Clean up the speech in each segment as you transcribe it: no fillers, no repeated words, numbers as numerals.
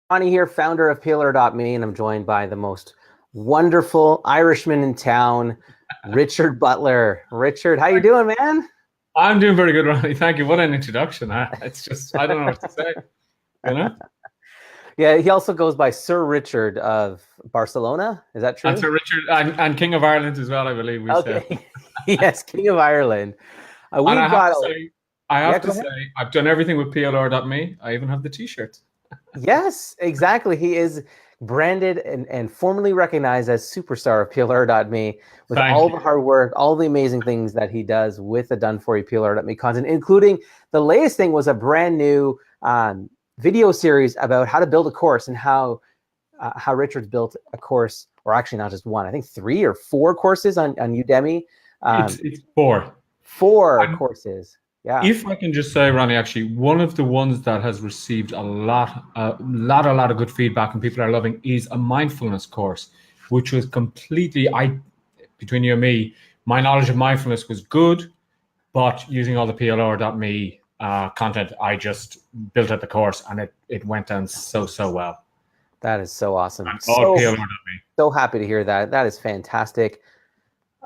Ronnie here, founder of PLR.me, and I'm joined by the most wonderful Irishman in town, Richard Butler. Richard, how you doing, man? I'm doing very good, Ronnie. Thank you. What an introduction. It's just, I don't know what to say, you know? Yeah, he also goes by Sir Richard of Barcelona. Is that And true? Sir Richard, and King of Ireland as well, I believe we said. Okay. Yes, King of Ireland. And We've got, I yeah, have go to say, ahead. I've done everything with PLR.me. I even have the t-shirt. Yes, exactly. He is branded and formally recognized as superstar of PLR.me with Thank all you. the hard work, all the amazing things that he does with the done for you PLR.me content, including the latest thing was a brand new video series about how to build a course and how Richard's built a course, or actually not just one, I think 3 or 4 courses on Udemy. Um, It's four. four And courses. Yeah. if I can just say, Ronnie, actually, one of the ones that has received a lot of good feedback and people are loving is a mindfulness course, which was completely, between you and me, my knowledge of mindfulness was good, but using all the PLR.me content, I just built out the course and it went down so well. That is so awesome. And all PLR.me. So happy to hear that. That is fantastic.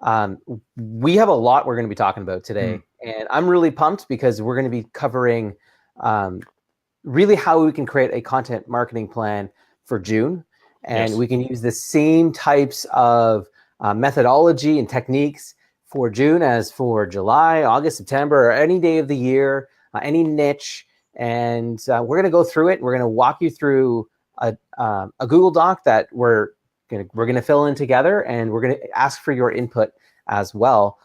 Um, we have a lot we're going to be talking about today, and I'm really pumped because we're going to be covering um, really how we can create a content marketing plan for June, and Yes. we can use the same types of methodology and techniques for June as for July, August, September, or any day of the year, any niche. And we're going to go through it. We're going to walk you through a Google Doc that we're gonna fill in together, and we're gonna ask for your input as well.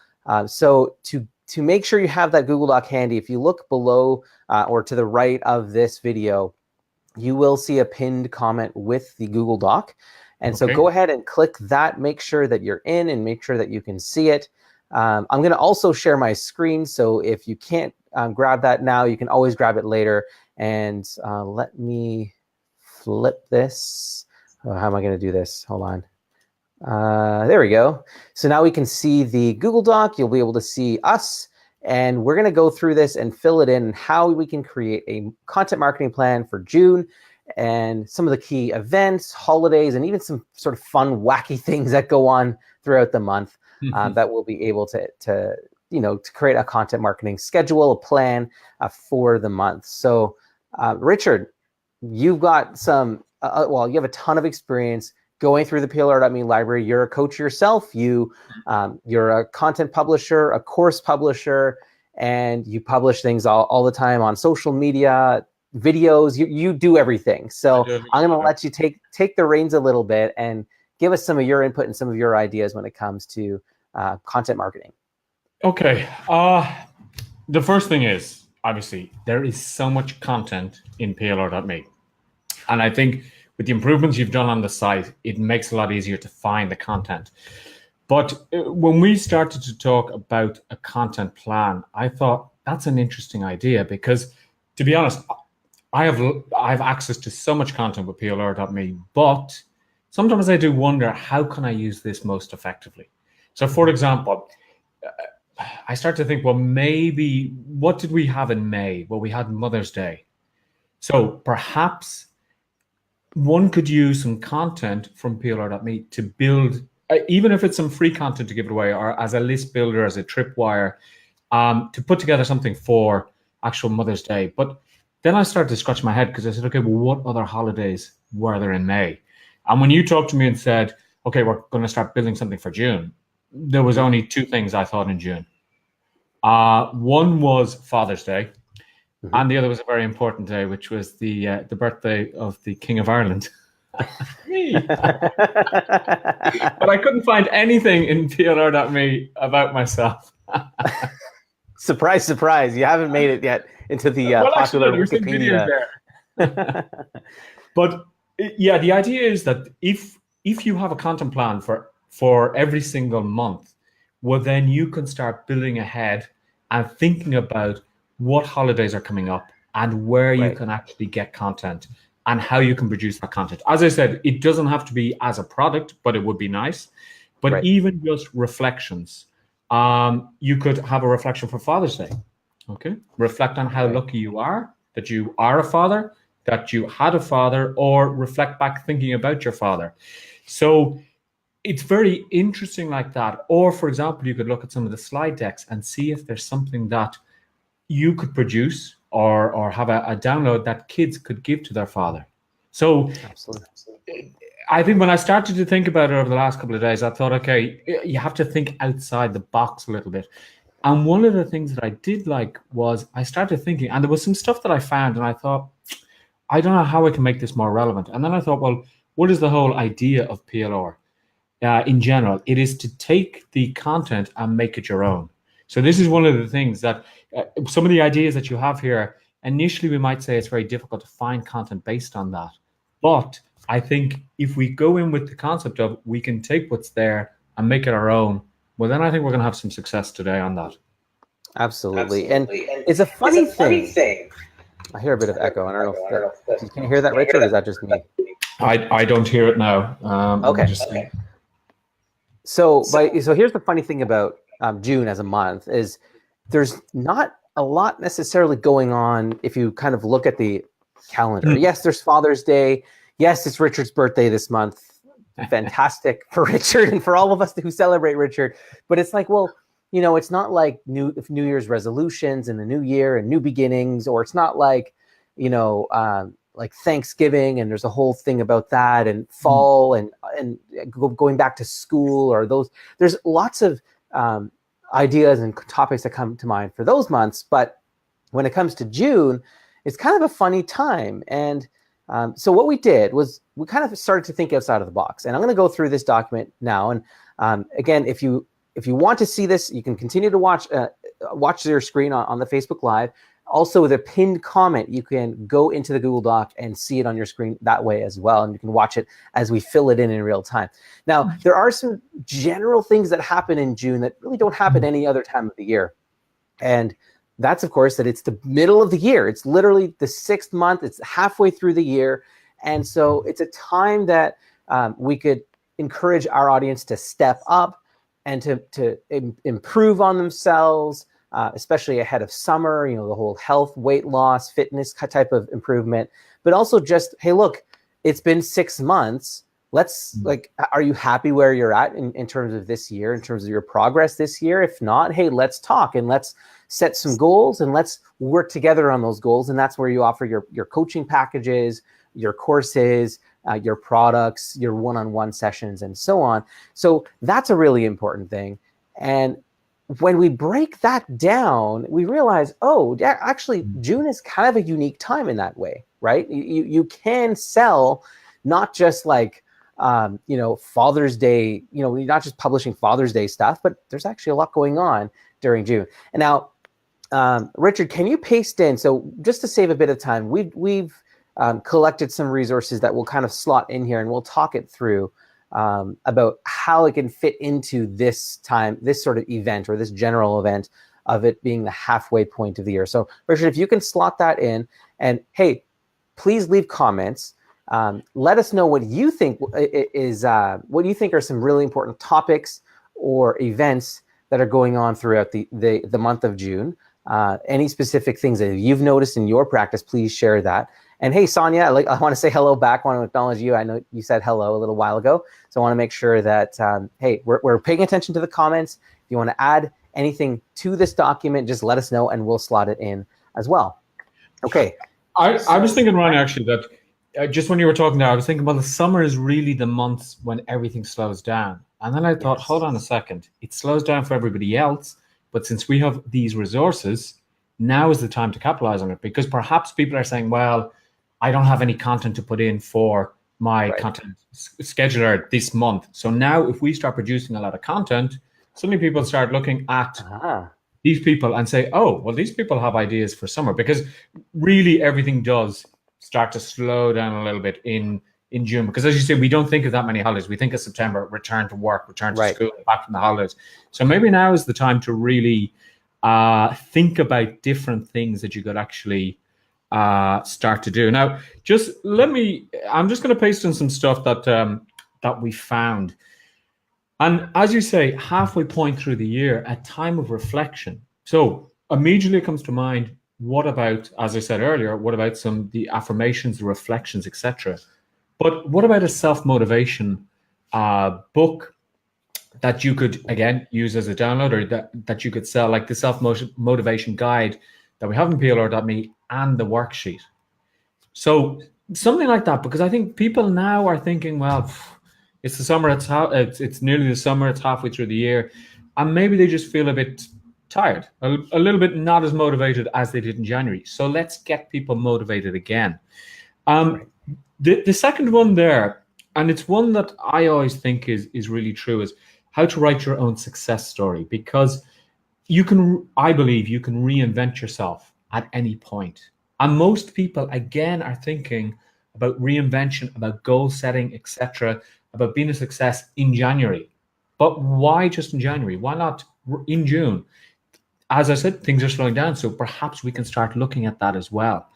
So to make sure you have that Google Doc handy, if you look below or to the right of this video, you will see a pinned comment with the Google Doc. And so Okay. go ahead and click that, make sure that you're in and make sure that you can see it. I'm going to also share my screen, so if you can't grab that now, you can always grab it later. And let me flip this. Oh, how am I going to do this? Hold on. There we go. So now we can see the Google Doc. You'll be able to see us. And we're going to go through this and fill it in how we can create a content marketing plan for June and some of the key events, holidays, and even some sort of fun, wacky things that go on throughout the month that we'll be able to create a content marketing schedule, a plan for the month. So, Richard, you've got you have a ton of experience going through the PLR.me library. You're a coach yourself. You're a content publisher, a course publisher, and you publish things all the time on social media, videos. You do everything. I So do I'm going to everything. let you take the reins a little bit and give us some of your input and some of your ideas when it comes to content marketing. Okay. The first thing is, obviously, there is so much content in PLR.me. And I think with the improvements you've done on the site, it makes it a lot easier to find the content. But when we started to talk about a content plan, I thought that's an interesting idea because, to be honest, I have access to so much content with PLR.me, but sometimes I do wonder, how can I use this most effectively? So, for example, I start to think, well, maybe what did we have in May? Well, we had Mother's Day. So perhaps one could use some content from PLR.me to build, even if it's some free content to give it away, or as a list builder, as a tripwire, to put together something for actual Mother's Day. But then I started to scratch my head because I said, okay, well, what other holidays were there in May? And when you talked to me and said, okay, we're going to start building something for June, there was only two things I thought in June. One was Father's Day, and the other was a very important day, which was the birthday of the King of Ireland. Me. But I couldn't find anything in PLR.me about myself. Surprise, surprise. You haven't made it yet into the Well, actually, popular no, there's some videos Wikipedia. there. But yeah, the idea is that if you have a content plan for every single month, well, then you can start building ahead and thinking about what holidays are coming up and where you Right. can actually get content and how you can produce that content. As I said, it doesn't have to be as a product, but it would be nice. But Right. even just reflections, you could have a reflection for Father's Day. Okay, reflect on how Right. lucky you are that you are a father. that you had a father, or reflect back thinking about your father. So it's very interesting like that. Or, for example, you could look at some of the slide decks and see if there's something that you could produce or have a download that kids could give to their father. So Absolutely. I think when I started to think about it over the last couple of days, I thought, okay, you have to think outside the box a little bit. And one of the things that I did like was I started thinking, and there was some stuff that I found, and I thought, I don't know how I can make this more relevant. And then I thought, well, what is the whole idea of PLR? In general, it is to take the content and make it your own. So this is one of the things that some of the ideas that you have here, initially we might say it's very difficult to find content based on that. But I think if we go in with the concept of we can take what's there and make it our own, well, then I think we're going to have some success today on that. Absolutely. And it's a funny thing. I hear a bit of echo. I don't know if you can hear that, Richard, or is that just me? I don't hear it now. Okay. So here's the funny thing about June as a month is there's not a lot necessarily going on if you kind of look at the calendar. Yes, there's Father's Day. Yes, it's Richard's birthday this month. Fantastic for Richard and for all of us who celebrate Richard. But it's like, well, it's not like New Year's resolutions and the new year and new beginnings, or it's not like, like Thanksgiving and there's a whole thing about that, and fall and going back to school, or those. There's lots of ideas and topics that come to mind for those months. But when it comes to June, it's kind of a funny time. And so what we did was we kind of started to think outside of the box. And I'm going to go through this document now. And again, if you want to see this, you can continue to watch your screen on the Facebook Live. Also, with a pinned comment, you can go into the Google Doc and see it on your screen that way as well. And you can watch it as we fill it in real time. Now, there are some general things that happen in June that really don't happen any other time of the year. And that's, of course, that it's the middle of the year. It's literally the 6th month. It's halfway through the year. And so it's a time that we could encourage our audience to step up and to improve on themselves, especially ahead of summer, the whole health, weight loss, fitness type of improvement. But also just, hey, look, it's been 6 months. Let's are you happy where you're at in terms of this year, in terms of your progress this year? If not, hey, let's talk and let's set some goals and let's work together on those goals. And that's where you offer your coaching packages, your courses, your products, your one-on-one sessions, and so on. So that's a really important thing. And when we break that down, we realize, actually, June is kind of a unique time in that way, right? You can sell not just like, Father's Day, you're not just publishing Father's Day stuff, but there's actually a lot going on during June. And now, Richard, can you paste in? So just to save a bit of time, we've collected some resources that we'll kind of slot in here, and we'll talk it through about how it can fit into this time, this sort of event, or this general event of it being the halfway point of the year. So, Richard, if you can slot that in, and hey, please leave comments. Let us know what you think what you think are some really important topics or events that are going on throughout the month of June. Any specific things that you've noticed in your practice, please share that. And hey, Sonia, I want to say hello back. I want to acknowledge you. I know you said hello a little while ago, so I want to make sure that hey, we're paying attention to the comments. If you want to add anything to this document, just let us know, and we'll slot it in as well. Okay. I was thinking, Ronnie, actually, that just when you were talking there, I was thinking, well, the summer is really the months when everything slows down. And then I thought, hold on a second. It slows down for everybody else, but since we have these resources, now is the time to capitalize on it, because perhaps people are saying, well, I don't have any content to put in for my content scheduler this month. So now if we start producing a lot of content, suddenly people start looking at these people and say, oh, well, these people have ideas for summer, because really everything does start to slow down a little bit in June. Because as you say, we don't think of that many holidays. We think of September, return to work, return to school, back from the holidays. So maybe now is the time to really think about different things that you could actually start to do. Now, I'm just going to paste in some stuff that we found. And as you say, halfway point through the year, a time of reflection. So immediately it comes to mind, what about, as I said earlier, what about the affirmations, the reflections, etc.? But what about a self-motivation book that you could again use as a download, or that you could sell, like the self-motivation guide that we have in PLR.me and the worksheet? So something like that, because I think people now are thinking, well, it's the summer, it's nearly the summer, it's halfway through the year, and maybe they just feel a bit tired, a little bit not as motivated as they did in January. So let's get people motivated again. Right. The second one there, and it's one that I always think is really true, is how to write your own success story, because I believe you can reinvent yourself at any point. And most people, again, are thinking about reinvention, about goal setting, etc., about being a success in January. But why just in January? Why not in June? As I said, things are slowing down, so perhaps we can start looking at that as well.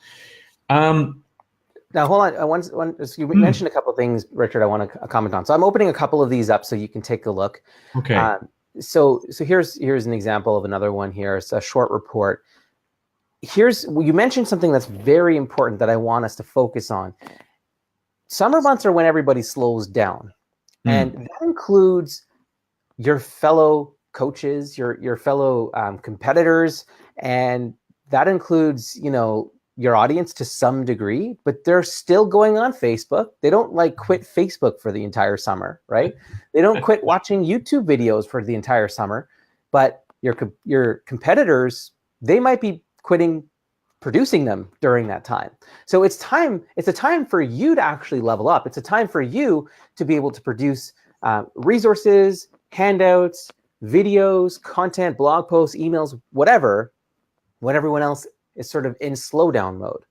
Um, Now, hold on. You mentioned a couple of things, Richard, I want to comment on. So I'm opening a couple of these up so you can take a look. okay. So here's an example of another one here. It's a short report. You mentioned something that's very important that I want us to focus on. Summer months are when everybody slows down. And that includes your fellow coaches, your fellow competitors, and that includes, your audience to some degree, but they're still going on Facebook. They don't quit Facebook for the entire summer, right? They don't quit watching YouTube videos for the entire summer, but your competitors, they might be quitting producing them during that time. So it's a time for you to actually level up. It's a time for you to be able to produce resources, handouts, videos, content, blog posts, emails, whatever, when everyone else is sort of in slowdown mode.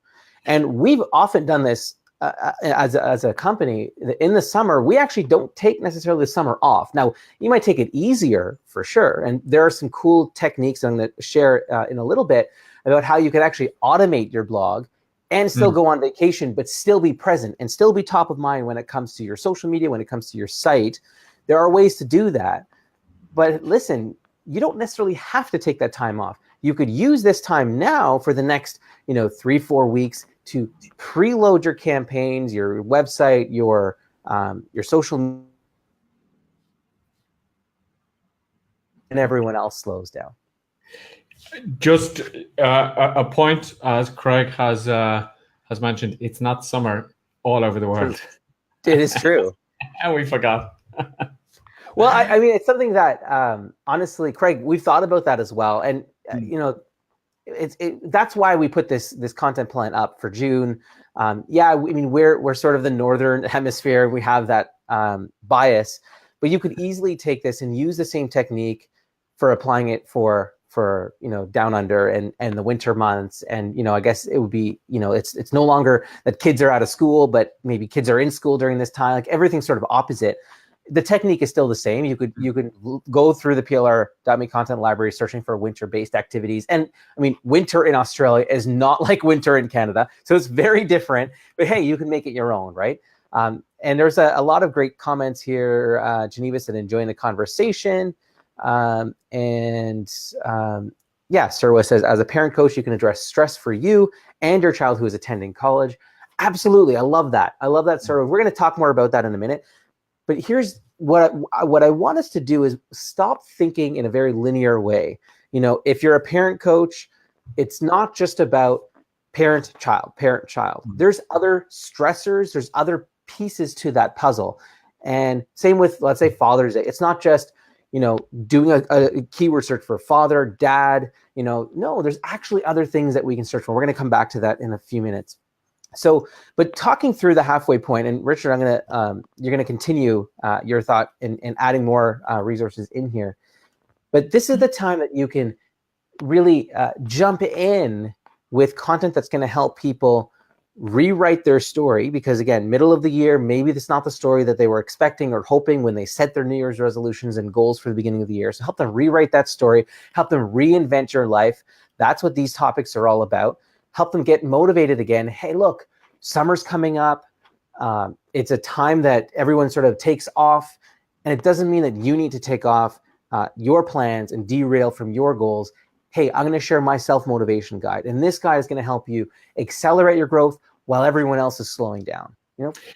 And we've often done this as a company. In the summer, we actually don't take necessarily the summer off. Now, you might take it easier for sure. And there are some cool techniques I'm going to share in a little bit about how you can actually automate your blog and still go on vacation, but still be present and still be top of mind when it comes to your social media, when it comes to your site. There are ways to do that. But listen, you don't necessarily have to take that time off. You could use this time now for the next, 3-4 weeks to preload your campaigns, your website, your social, and everyone else slows down. Just a point, as Craig has mentioned, it's not summer all over the world. It is true. And we forgot. Well, I mean, it's something that honestly, Craig, we've thought about that as well, and that's why we put this content plan up for June. I mean, we're sort of the northern hemisphere. We have that bias, but you could easily take this and use the same technique for applying it for down under and the winter months. And I guess it would be it's no longer that kids are out of school, but maybe kids are in school during this time. Like everything's sort of opposite. The technique is still the same. You could go through the PLR.me content library searching for winter-based activities. And I mean, winter in Australia is not like winter in Canada. So it's very different, but hey, you can make it your own, right? And there's a lot of great comments here. Geneva said, enjoying the conversation. Sirwa says, as a parent coach, you can address stress for you and your child who is attending college. Absolutely. I love that. Sirwa. We're going to talk more about that in a minute. But here's what I want us to do is stop thinking in a very linear way. If you're a parent coach, it's not just about parent-child. There's other stressors. There's other pieces to that puzzle. And same with, let's say, Father's Day. It's not just, doing a keyword search for father, dad. No, there's actually other things that we can search for. We're going to come back to that in a few minutes. So, but talking through the halfway point, and Richard, you're gonna continue your thought in adding more resources in here. But this is the time that you can really jump in with content that's going to help people rewrite their story. Because again, middle of the year, maybe that's not the story that they were expecting or hoping when they set their New Year's resolutions and goals for the beginning of the year. So help them rewrite that story, help them reinvent your life. That's what these topics are all about. Help them get motivated again. Hey, look, summer's coming up. It's a time that everyone sort of takes off. And it doesn't mean that you need to take off your plans and derail from your goals. hey, I'm going to share my self-motivation guide, and this guide is going to help you accelerate your growth while everyone else is slowing down.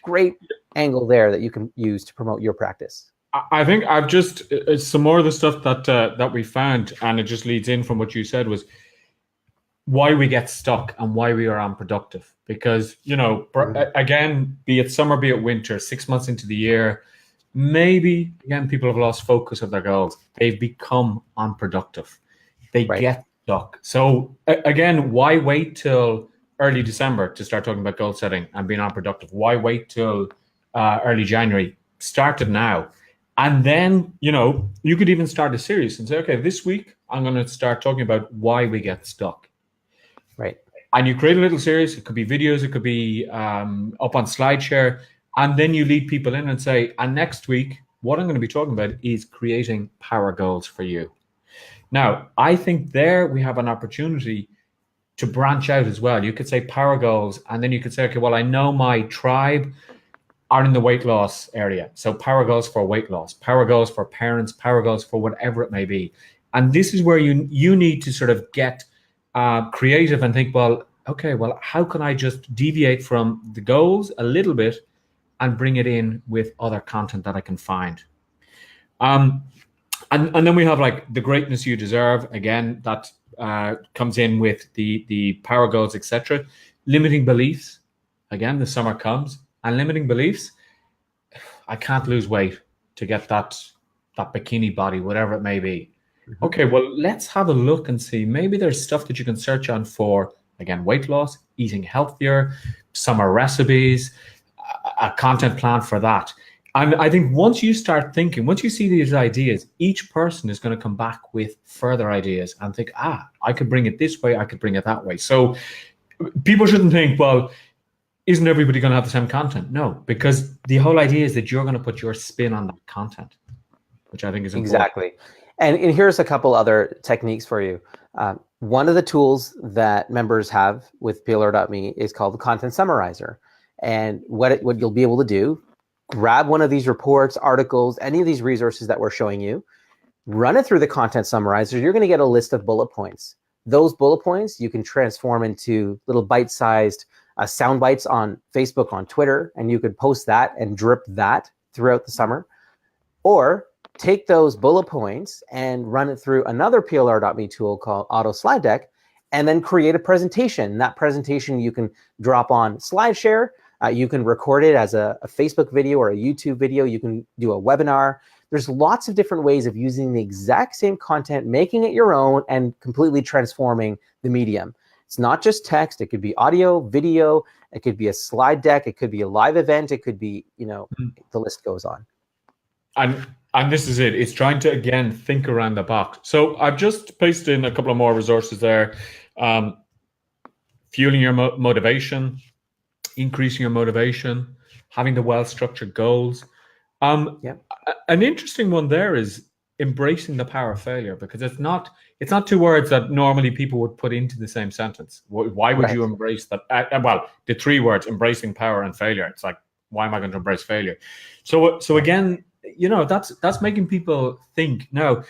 Great angle there that you can use to promote your practice. I think I've just some more of the stuff that we found, and it just leads in from what you said, was why we get stuck and why we are unproductive. Because again, be it summer, be it winter, 6 months into the year, maybe again people have lost focus of their goals. They've become unproductive. They get stuck. So again, why wait till early December to start talking about goal setting and being unproductive? Why wait till early January? Start it now. And then, you could even start a series and say, okay, this week I'm going to start talking about why we get stuck. Right. And you create a little series. It could be videos. It could be up on SlideShare. And then you lead people in and say, and next week, what I'm going to be talking about is creating power goals for you. Now, I think there we have an opportunity to branch out as well. You could say power goals, and then you could say, okay, well, I know my tribe are in the weight loss area. So power goals for weight loss, power goals for parents, power goals for whatever it may be. And this is where you need to sort of get creative and think, well, okay, well, how can I just deviate from the goals a little bit and bring it in with other content that I can find? And then we have like the greatness you deserve. Again, that comes in with the power goals, etc. Limiting beliefs. Again, the summer comes. And limiting beliefs, I can't lose weight to get that bikini body, whatever it may be. Mm-hmm. Okay, well, let's have a look and see. Maybe there's stuff that you can search on for, again, weight loss, eating healthier, summer recipes, a content plan for that. And I think once you start thinking, once you see these ideas, each person is going to come back with further ideas and think, I could bring it this way, I could bring it that way. So people shouldn't think, well, isn't everybody going to have the same content? No, because the whole idea is that you're going to put your spin on that content, which I think is important. Exactly. And here's a couple other techniques for you. One of the tools that members have with PLR.me is called the Content Summarizer. And what you'll be able to do, grab one of these reports, articles, any of these resources that we're showing you, run it through the Content Summarizer. You're going to get a list of bullet points. Those bullet points you can transform into little bite-sized sound bites on Facebook, on Twitter, and you could post that and drip that throughout the summer. Or take those bullet points and run it through another PLR.me tool called Auto Slide Deck, and then create a presentation. That presentation you can drop on SlideShare. You can record it as a Facebook video or a YouTube video. You can do a webinar. There's lots of different ways of using the exact same content, making it your own, and completely transforming the medium. It's not just text. It could be audio, video. It could be a slide deck. It could be a live event. It could be, the list goes on. And this is it. It's trying to, again, think around the box. So I've just pasted in a couple of more resources there. Fueling your motivation, increasing your motivation, having the well-structured goals. An interesting one there is embracing the power of failure, because it's not two words that normally people would put into the same sentence. Why would you embrace that? Well, the three words, embracing power and failure. It's like, why am I going to embrace failure? So again, that's making people think. Now,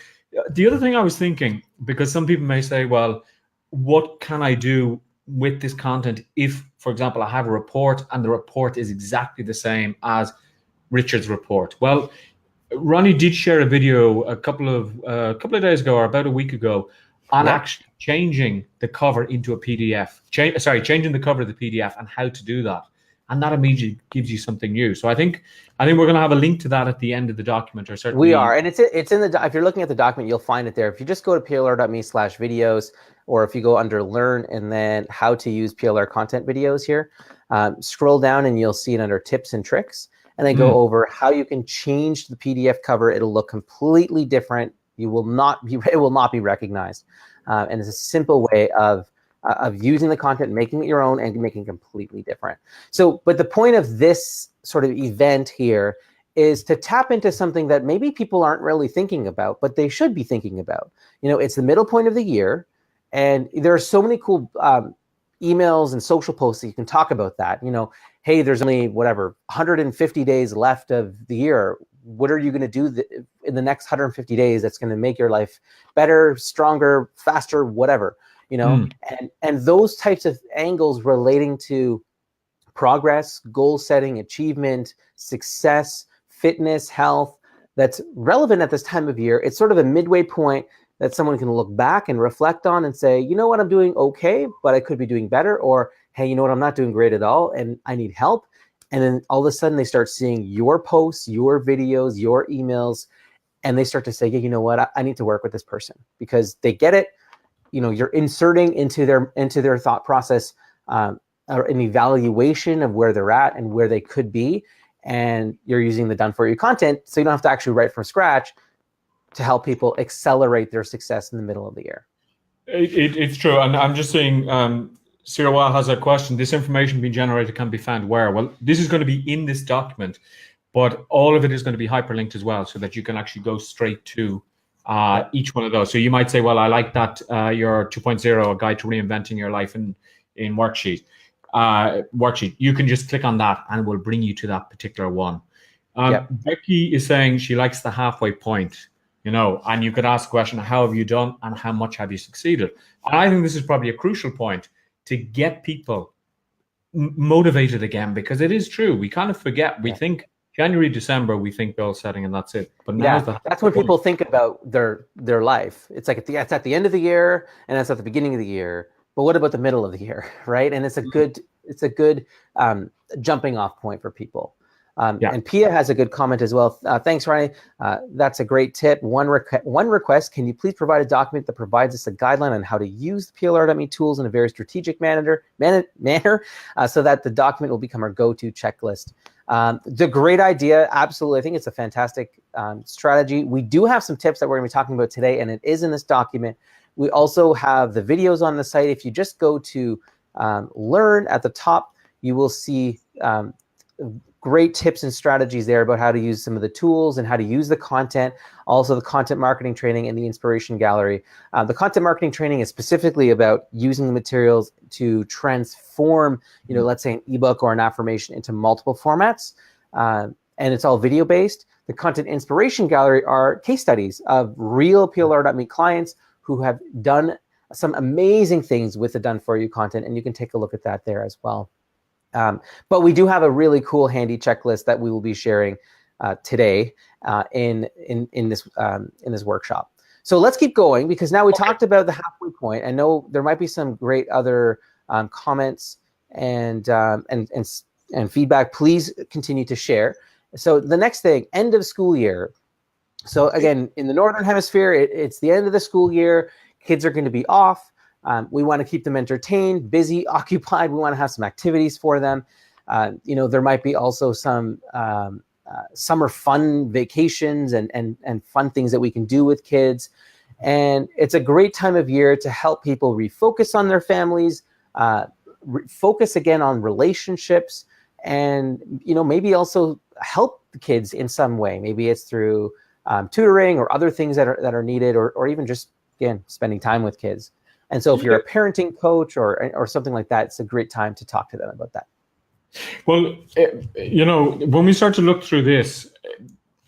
the other thing I was thinking, because some people may say, well, what can I do with this content if, for example, I have a report and the report is exactly the same as Richard's report? Well, Ronnie did share a video a couple of days ago, or about a week ago, on actually changing the cover into a PDF. Changing the cover of the PDF and how to do that, and that immediately gives you something new. So I think we're going to have a link to that at the end of the document, or certainly we are, and it's in the. If you're looking at the document, you'll find it there. If you just go to plr.me/videos, or if you go under Learn and then How to Use PLR Content Videos here, scroll down and you'll see it under Tips and Tricks. And then go over how you can change the PDF cover. It'll look completely different. It will not be recognized. And it's a simple way of using the content, making it your own, and making it completely different. So, but the point of this sort of event here is to tap into something that maybe people aren't really thinking about, but they should be thinking about. It's the middle point of the year, and there are so many cool emails and social posts that you can talk about that. Hey, there's only 150 days left of the year. what are you going to do in the next 150 days that's going to make your life better, stronger, faster, whatever, and those types of angles relating to progress, goal setting, achievement, success, fitness, health, that's relevant at this time of year. It's sort of a midway point that someone can look back and reflect on and say, you know what, I'm doing okay, but I could be doing better. Or, hey, you know what, I'm not doing great at all and I need help. And then all of a sudden they start seeing your posts, your videos, your emails, and they start to say, yeah, you know what, I need to work with this person, because they get it. You're inserting into their thought process an evaluation of where they're at and where they could be. And you're using the done for you content, so you don't have to actually write from scratch, to help people accelerate their success in the middle of the year. It's true. And I'm just saying, Sirwa has a question. This information being generated can be found where? Well, this is going to be in this document, but all of it is going to be hyperlinked as well, so that you can actually go straight to each one of those. So you might say, well, I like that your 2.0, a guide to reinventing your life in worksheet. You can just click on that and it will bring you to that particular one. Becky is saying she likes the halfway point, and you could ask the question, how have you done and how much have you succeeded? And I think this is probably a crucial point to get people motivated again, because it is true. We kind of forget. We think January, December, we think goal setting and that's it. But now that's when people think about their life. It's like it's at the end of the year and it's at the beginning of the year. But what about the middle of the year, right? And it's a good jumping off point for people. And Pia has a good comment as well. Thanks, Ronnie. That's a great tip. One request: can you please provide a document that provides us a guideline on how to use the PLR.me tools in a very strategic manner, so that the document will become our go-to checklist? The great idea, absolutely. I think it's a fantastic strategy. We do have some tips that we're going to be talking about today, and it is in this document. We also have the videos on the site. If you just go to Learn at the top, you will see great tips and strategies there about how to use some of the tools and how to use the content, also the content marketing training and the inspiration gallery. The content marketing training is specifically about using the materials to transform, let's say an ebook or an affirmation into multiple formats, and it's all video based. The content inspiration gallery are case studies of real PLR.me clients who have done some amazing things with the done for you content, and you can take a look at that there as well. But we do have a really cool, handy checklist that we will be sharing today in this workshop. So let's keep going, because now we talked about the halfway point. I know there might be some great other comments and feedback. Please continue to share. So the next thing, end of school year. So again, in the Northern Hemisphere, it's the end of the school year. Kids are going to be off. We want to keep them entertained, busy, occupied. We want to have some activities for them. There might be also some summer fun vacations and fun things that we can do with kids. And it's a great time of year to help people refocus on their families, focus again on relationships, and maybe also help the kids in some way. Maybe it's through tutoring or other things that are needed, or even just, again, spending time with kids. And so if you're a parenting coach or something like that, it's a great time to talk to them about that. Well, when we start to look through this,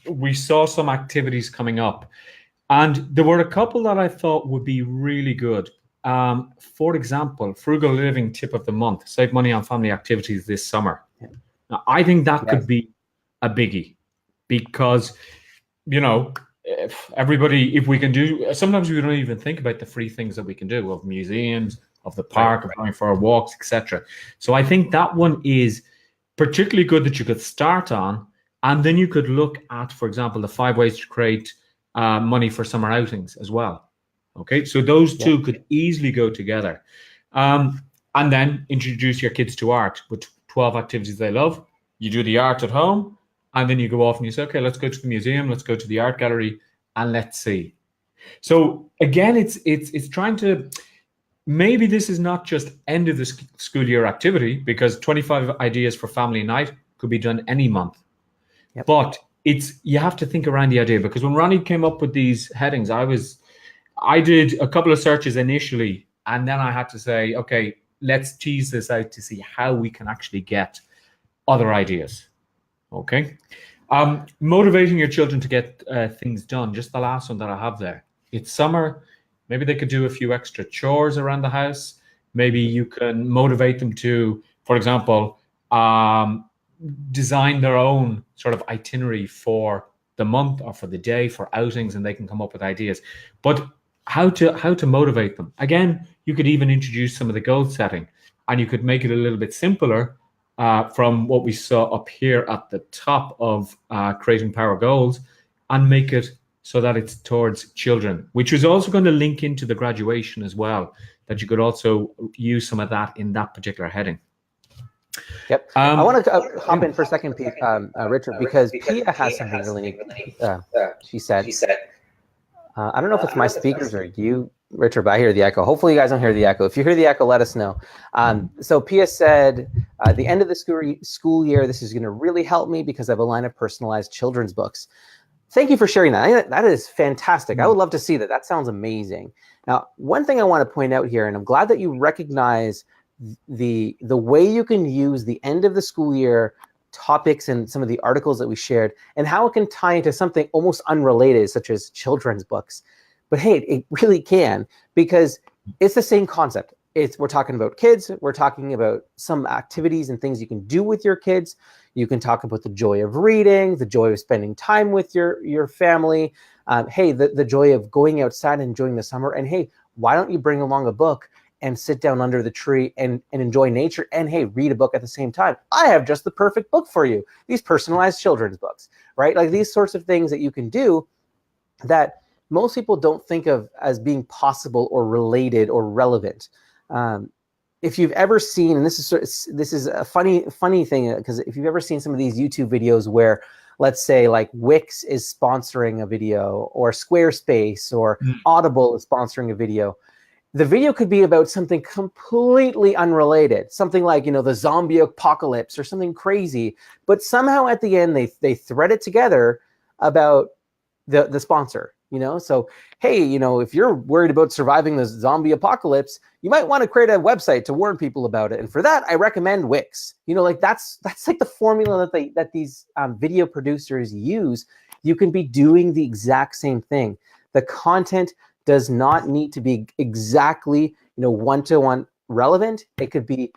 we saw some activities coming up, and there were a couple that I thought would be really good. For example, frugal living tip of the month: save money on family activities this summer. Yeah. Now, I think that could be a biggie, because, if we can do, sometimes we don't even think about the free things that we can do, of museums, of the park, of going for our walks, etc. So I think that one is particularly good that you could start on, and then you could look at, for example, the 5 ways to create money for summer outings as well. Okay, so those two could easily go together. And then introduce your kids to art with 12 activities they love. You do the art at home, and then you go off and you say, okay, let's go to the museum, let's go to the art gallery, and let's see. So again, it's trying to, maybe this is not just end of the school year activity, because 25 ideas for family night could be done any month. Yep. But you have to think around the idea, because when Ronnie came up with these headings, I did a couple of searches initially, and then I had to say, okay, let's tease this out to see how we can actually get other ideas. Okay. Motivating your children to get things done. Just the last one that I have there. It's summer. Maybe they could do a few extra chores around the house. Maybe you can motivate them to, for example, design their own sort of itinerary for the month or for the day for outings, and they can come up with ideas. But how to motivate them? Again, you could even introduce some of the goal setting, and you could make it a little bit simpler from what we saw up here at the top of creating power goals, and make it so that it's towards children, which is also going to link into the graduation as well, that you could also use some of that in that particular heading. Yep. I want to hop in for a second, Richard, because Pia has something really neat. She said, I don't know if it's my speakers or you, Richard, but I hear the echo. Hopefully you guys don't hear the echo. If you hear the echo, let us know. So Pia said, at the end of the school year, this is going to really help me because I have a line of personalized children's books. Thank you for sharing that. That is fantastic. I would love to see that. That sounds amazing. Now, one thing I want to point out here, and I'm glad that you recognize the way you can use the end of the school year topics and some of the articles that we shared, and how it can tie into something almost unrelated, such as children's books. But hey, it really can, because it's the same concept. We're talking about kids. We're talking about some activities and things you can do with your kids. You can talk about the joy of reading, the joy of spending time with your family. Hey, the joy of going outside and enjoying the summer. And hey, why don't you bring along a book and sit down under the tree and enjoy nature, and hey, read a book at the same time? I have just the perfect book for you. These personalized children's books, right? Like these sorts of things that you can do that most people don't think of as being possible or related or relevant. If you've ever seen, and this is a funny thing, because if you've ever seen some of these YouTube videos where, let's say, like Wix is sponsoring a video, or Squarespace or Audible is sponsoring a video, the video could be about something completely unrelated, something like, the zombie apocalypse or something crazy, but somehow at the end they thread it together about the sponsor. So hey, if you're worried about surviving the zombie apocalypse, you might want to create a website to warn people about it, and for that I recommend Wix. Like that's like the formula that these video producers use. You can be doing the exact same thing. The content does not need to be exactly one-to-one relevant. It could be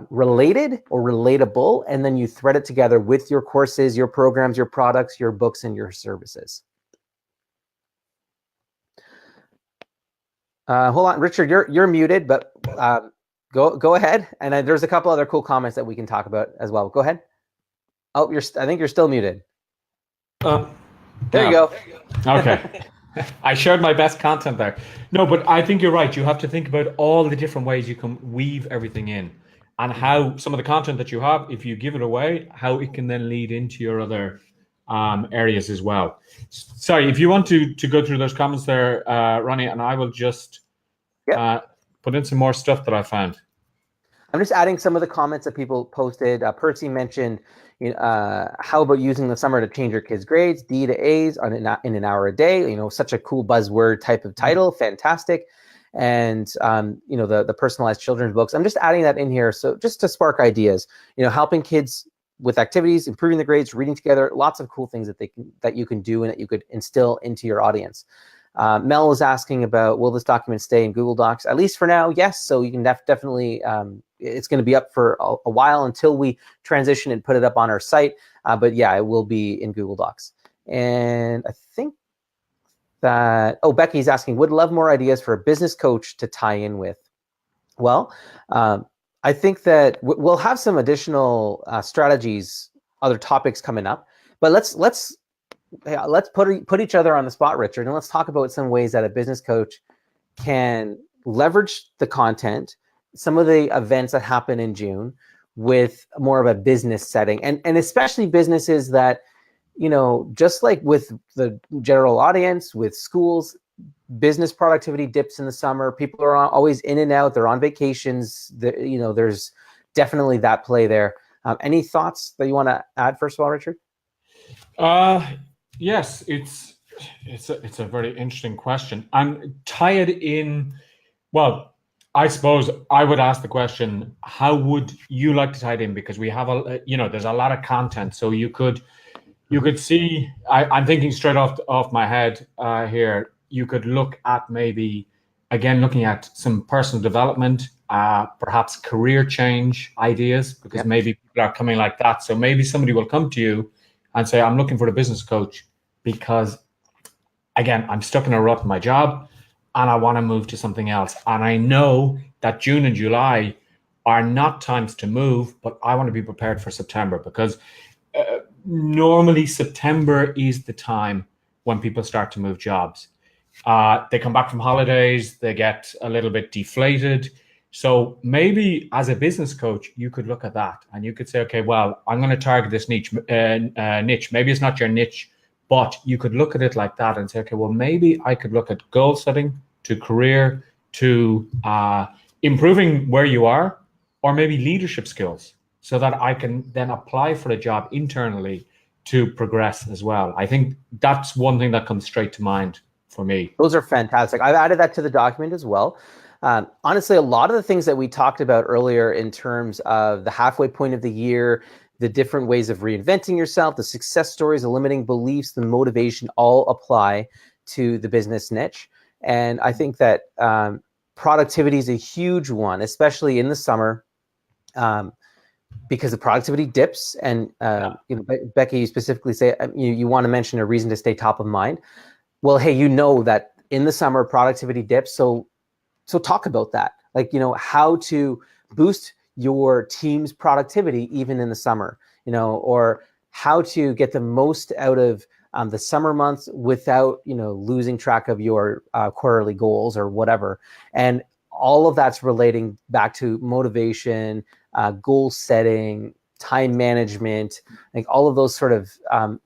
related or relatable, and then you thread it together with your courses, your programs, your products, your books, and your services. Hold on, Richard, you're muted, but go ahead. And there's a couple other cool comments that we can talk about as well. Go ahead. Oh, I think you're still muted. There you go. Okay. I shared my best content there. No, but I think you're right. You have to think about all the different ways you can weave everything in, and how some of the content that you have, if you give it away, how it can then lead into your other areas as well. Sorry, if you want to go through those comments there, Ronnie, and I will just put in some more stuff that I found. I'm just adding some of the comments that people posted. Percy mentioned, how about using the summer to change your kids' grades, D to A's in an hour a day? Such a cool buzzword type of title. Fantastic. And, the personalized children's books. I'm just adding that in here. So just to spark ideas, helping kids with activities, improving the grades, reading together, lots of cool things that you can do and that you could instill into your audience. Mel is asking about, will this document stay in Google Docs? At least for now, yes. So you can definitely, it's going to be up for a while until we transition and put it up on our site. But yeah, it will be in Google Docs. And I think that, Becky's asking, would love more ideas for a business coach to tie in with. Well, I think that we'll have some additional strategies, other topics coming up. But let's put each other on the spot, Richard, and let's talk about some ways that a business coach can leverage the content, some of the events that happen in June, with more of a business setting, and especially businesses that, just like with the general audience, with schools, business productivity dips in the summer. People are always in and out. They're on vacations. There's definitely that play there. Any thoughts that you want to add first of all, Richard? Yes, it's a very interesting question, and tie it in. Well, I suppose I would ask the question: how would you like to tie it in? Because we have there's a lot of content, so you could You could see, I'm thinking straight off my head here. You could look at maybe, again, looking at some personal development, perhaps career change ideas, because Yep. maybe people are coming like that. So maybe somebody will come to you and say, I'm looking for a business coach because, again, I'm stuck in a rut in my job and I want to move to something else. And I know that June and July are not times to move, but I want to be prepared for September because normally September is the time when people start to move jobs. They come back from holidays, they get a little bit deflated. So maybe as a business coach, you could look at that and you could say, okay, well, I'm going to target this niche. Maybe it's not your niche, but you could look at it like that and say, okay, well, maybe I could look at goal setting to career to improving where you are, or maybe leadership skills, so that I can then apply for a job internally to progress as well. I think that's one thing that comes straight to mind for me. Those are fantastic. I've added that to the document as well. Honestly, a lot of the things that we talked about earlier in terms of the halfway point of the year, the different ways of reinventing yourself, the success stories, the limiting beliefs, the motivation, all apply to the business niche. And I think that productivity is a huge one, especially in the summer. Because the productivity dips, and Becky, you specifically say you want to mention a reason to stay top of mind. Well, hey, you know that in the summer productivity dips, so talk about that. Like, how to boost your team's productivity even in the summer, or how to get the most out of the summer months without losing track of your quarterly goals or whatever. And all of that's relating back to motivation, goal setting, time management, like all of those sort of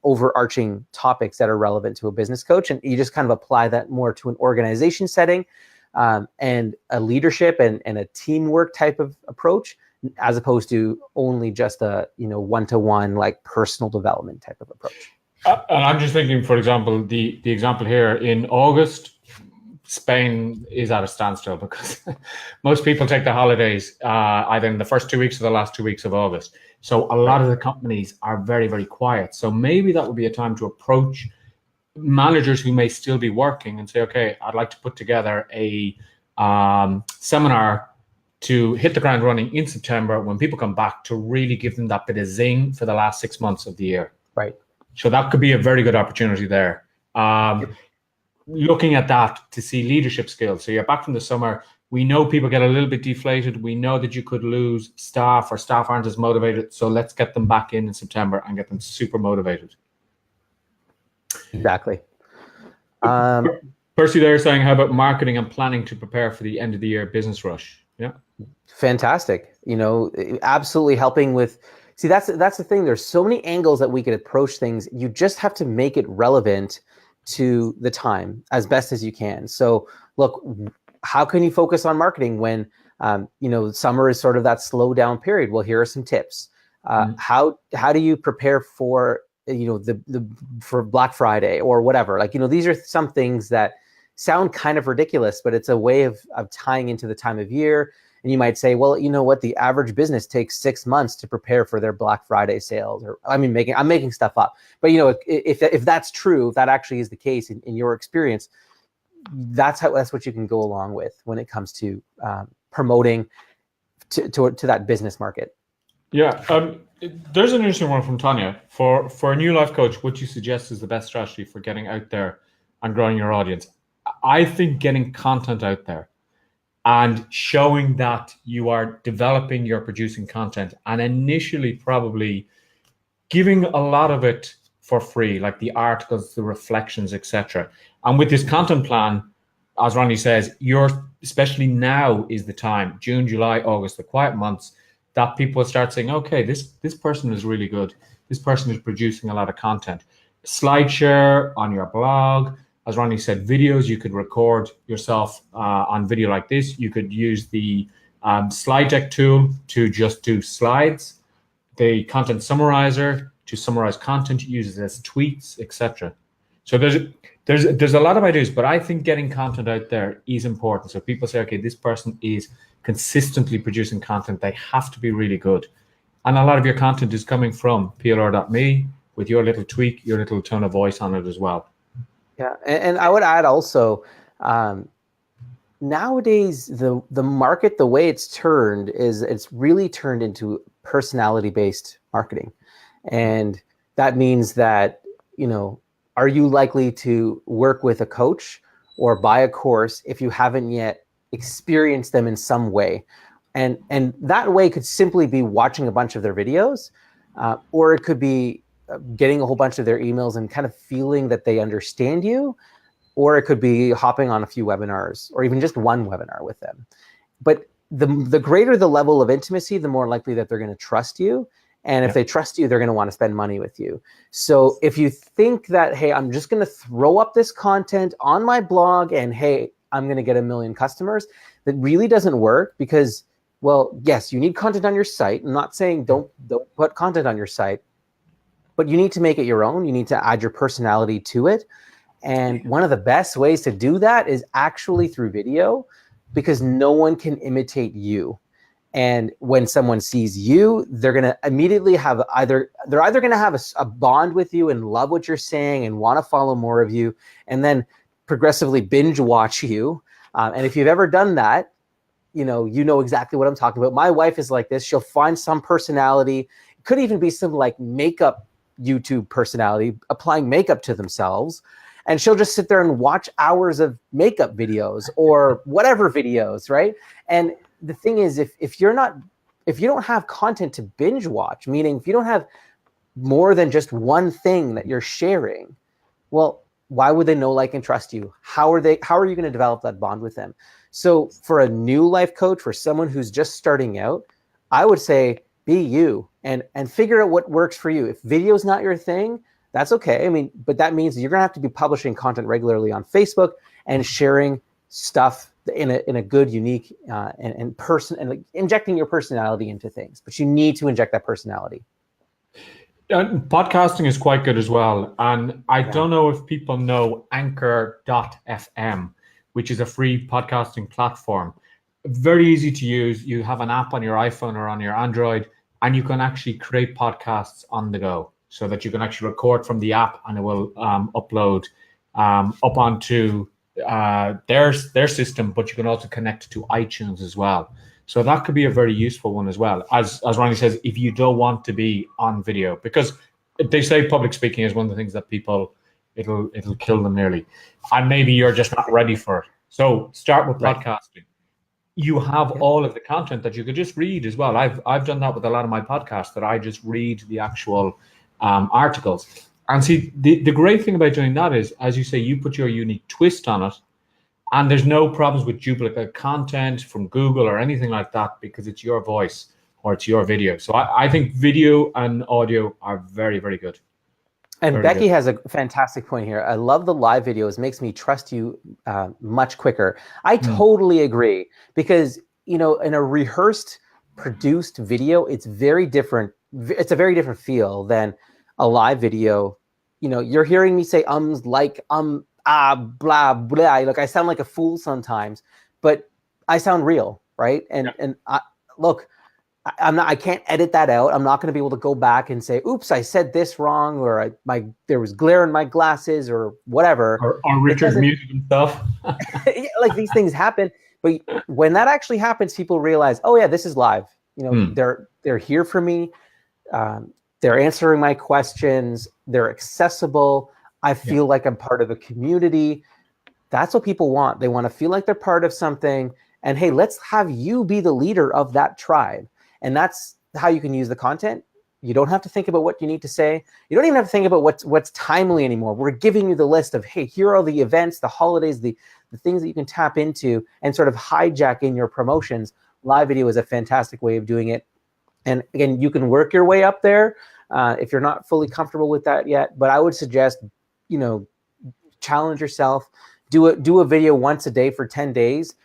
overarching topics that are relevant to a business coach. And you just kind of apply that more to an organization setting and a leadership and a teamwork type of approach, as opposed to only just a one-to-one like personal development type of approach. And I'm just thinking, for example, the example here in August, Spain is at a standstill because most people take the holidays either in the first 2 weeks or the last 2 weeks of August. So a lot of the companies are very, very quiet. So maybe that would be a time to approach managers who may still be working and say, okay, I'd like to put together a seminar to hit the ground running in September when people come back, to really give them that bit of zing for the last 6 months of the year. Right. So that could be a very good opportunity there. Looking at that to see leadership skills. So you're back from the summer. We know people get a little bit deflated. We know that you could lose staff, or staff aren't as motivated. So let's get them back in September and get them super motivated. Exactly. Percy there saying, how about marketing and planning to prepare for the end of the year business rush? Yeah. Fantastic. Absolutely helping with, see, that's the thing. There's so many angles that we could approach things. You just have to make it relevant to the time as best as you can. So look, how can you focus on marketing when summer is sort of that slow down period? Well, here are some tips. How do you prepare for for Black Friday or whatever? Like, these are some things that sound kind of ridiculous, but it's a way of tying into the time of year. And you might say, well, you know what? The average business takes 6 months to prepare for their Black Friday sales. Or I'm making stuff up. But if that's true, if that actually is the case in your experience, that's what you can go along with when it comes to promoting to that business market. Yeah. There's an interesting one from Tanya. For a new life coach, what you suggest is the best strategy for getting out there and growing your audience? I think getting content out there and showing that you are developing, you're producing content, and initially probably giving a lot of it for free, like the articles, the reflections, etc. And with this content plan, as Ronnie says, especially now is the time, June, July, August, the quiet months, that people start saying, okay, this person is really good. This person is producing a lot of content. SlideShare on your blog. As Ronnie said, videos, you could record yourself on video like this. You could use the slide deck tool to just do slides. The content summarizer to summarize content, uses as tweets, etc. So there's a lot of ideas, but I think getting content out there is important. So people say, okay, this person is consistently producing content. They have to be really good. And a lot of your content is coming from PLR.me, with your little tweak, your little tone of voice on it as well. Yeah, and I would add also, nowadays the market, the way it's turned is it's really turned into personality-based marketing. And that means that, are you likely to work with a coach or buy a course if you haven't yet experienced them in some way? And that way could simply be watching a bunch of their videos, or it could be getting a whole bunch of their emails and kind of feeling that they understand you, or it could be hopping on a few webinars or even just one webinar with them. But the greater the level of intimacy, the more likely that they're going to trust you. And if they trust you, they're going to want to spend money with you. So if you think that, hey, I'm just going to throw up this content on my blog and hey, I'm going to get 1 million customers, that really doesn't work because, well, yes, you need content on your site. I'm not saying don't put content on your site, but you need to make it your own. You need to add your personality to it. And one of the best ways to do that is actually through video, because no one can imitate you. And when someone sees you, they're going to immediately have they're either going to have a bond with you and love what you're saying and want to follow more of you, and then progressively binge watch you. And if you've ever done that, you know exactly what I'm talking about. My wife is like this. She'll find some personality. It could even be some like makeup YouTube personality applying makeup to themselves. And she'll just sit there and watch hours of makeup videos or whatever videos, right? And the thing is, if you don't have content to binge watch, meaning if you don't have more than just one thing that you're sharing, well, why would they know, like, and trust you? How are you going to develop that bond with them? So for a new life coach, for someone who's just starting out, I would say be you and figure out what works for you. If video's not your thing, that's okay. I mean, but that means you're going to have to be publishing content regularly on Facebook and sharing stuff in a good, unique, and like injecting your personality into things. But you need to inject that personality. Podcasting is quite good as well. And I don't know if people know Anchor.fm, which is a free podcasting platform. Very easy to use. You have an app on your iPhone or on your Android, and you can actually create podcasts on the go, so that you can actually record from the app and it will upload up onto their system, but you can also connect to iTunes as well. So that could be a very useful one as well. As Ronnie says, if you don't want to be on video, because they say public speaking is one of the things that people, it'll kill them nearly. And maybe you're just not ready for it. So start with podcasting. You have all of the content that you could just read as well. I've done that with a lot of my podcasts, that I just read the actual articles. And see, the great thing about doing that is, as you say, you put your unique twist on it, and there's no problems with duplicate content from Google or anything like that, because it's your voice or it's your video. So I think video and audio are very, very good. And very Becky good. has a fantastic point here. I love the live videos. Makes me trust you much quicker. I totally agree, because, in a rehearsed, produced video, it's very different. It's a very different feel than a live video. You're hearing me say ums, like, blah, blah. Like, I sound like a fool sometimes, but I sound real, right? And look, I can't edit that out. I'm not going to be able to go back and say, oops, I said this wrong, or there was glare in my glasses, or whatever. Or Richard's music and stuff. Like, these things happen. But when that actually happens, people realize, oh yeah, this is live. They're here for me. They're answering my questions. They're accessible. I feel like I'm part of a community. That's what people want. They want to feel like they're part of something. And hey, let's have you be the leader of that tribe. And that's how you can use the content. You don't have to think about what you need to say. You don't even have to think about what's timely anymore. We're giving you the list of, hey, here are the events, the holidays, the things that you can tap into and sort of hijack in your promotions. Live video is a fantastic way of doing it. And again, you can work your way up there if you're not fully comfortable with that yet. But I would suggest, challenge yourself. Do a video once a day for 10 days.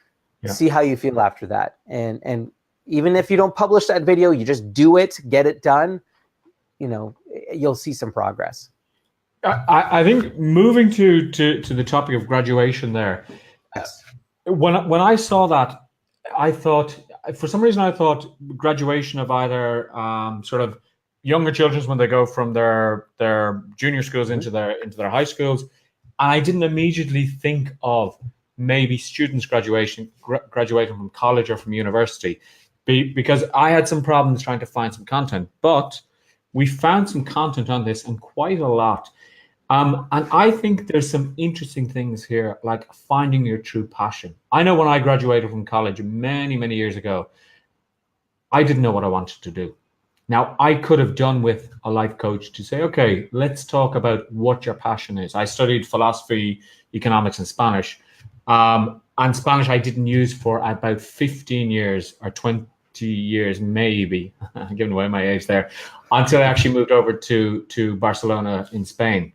See how you feel after that. And even if you don't publish that video, you just do it, get it done, you'll see some progress. I think moving to the topic of graduation there, when I saw that, I thought, for some reason, graduation of either sort of younger children when they go from their junior schools into their high schools. And I didn't immediately think of maybe students graduating from college or from university, because I had some problems trying to find some content. But we found some content on this, and quite a lot. And I think there's some interesting things here, like finding your true passion. I know when I graduated from college many, many years ago, I didn't know what I wanted to do. Now, I could have done with a life coach to say, okay, let's talk about what your passion is. I studied philosophy, economics, and Spanish. And Spanish I didn't use for about 15 years or 20 years, maybe. I'm giving away my age there, until I actually moved over to Barcelona in Spain.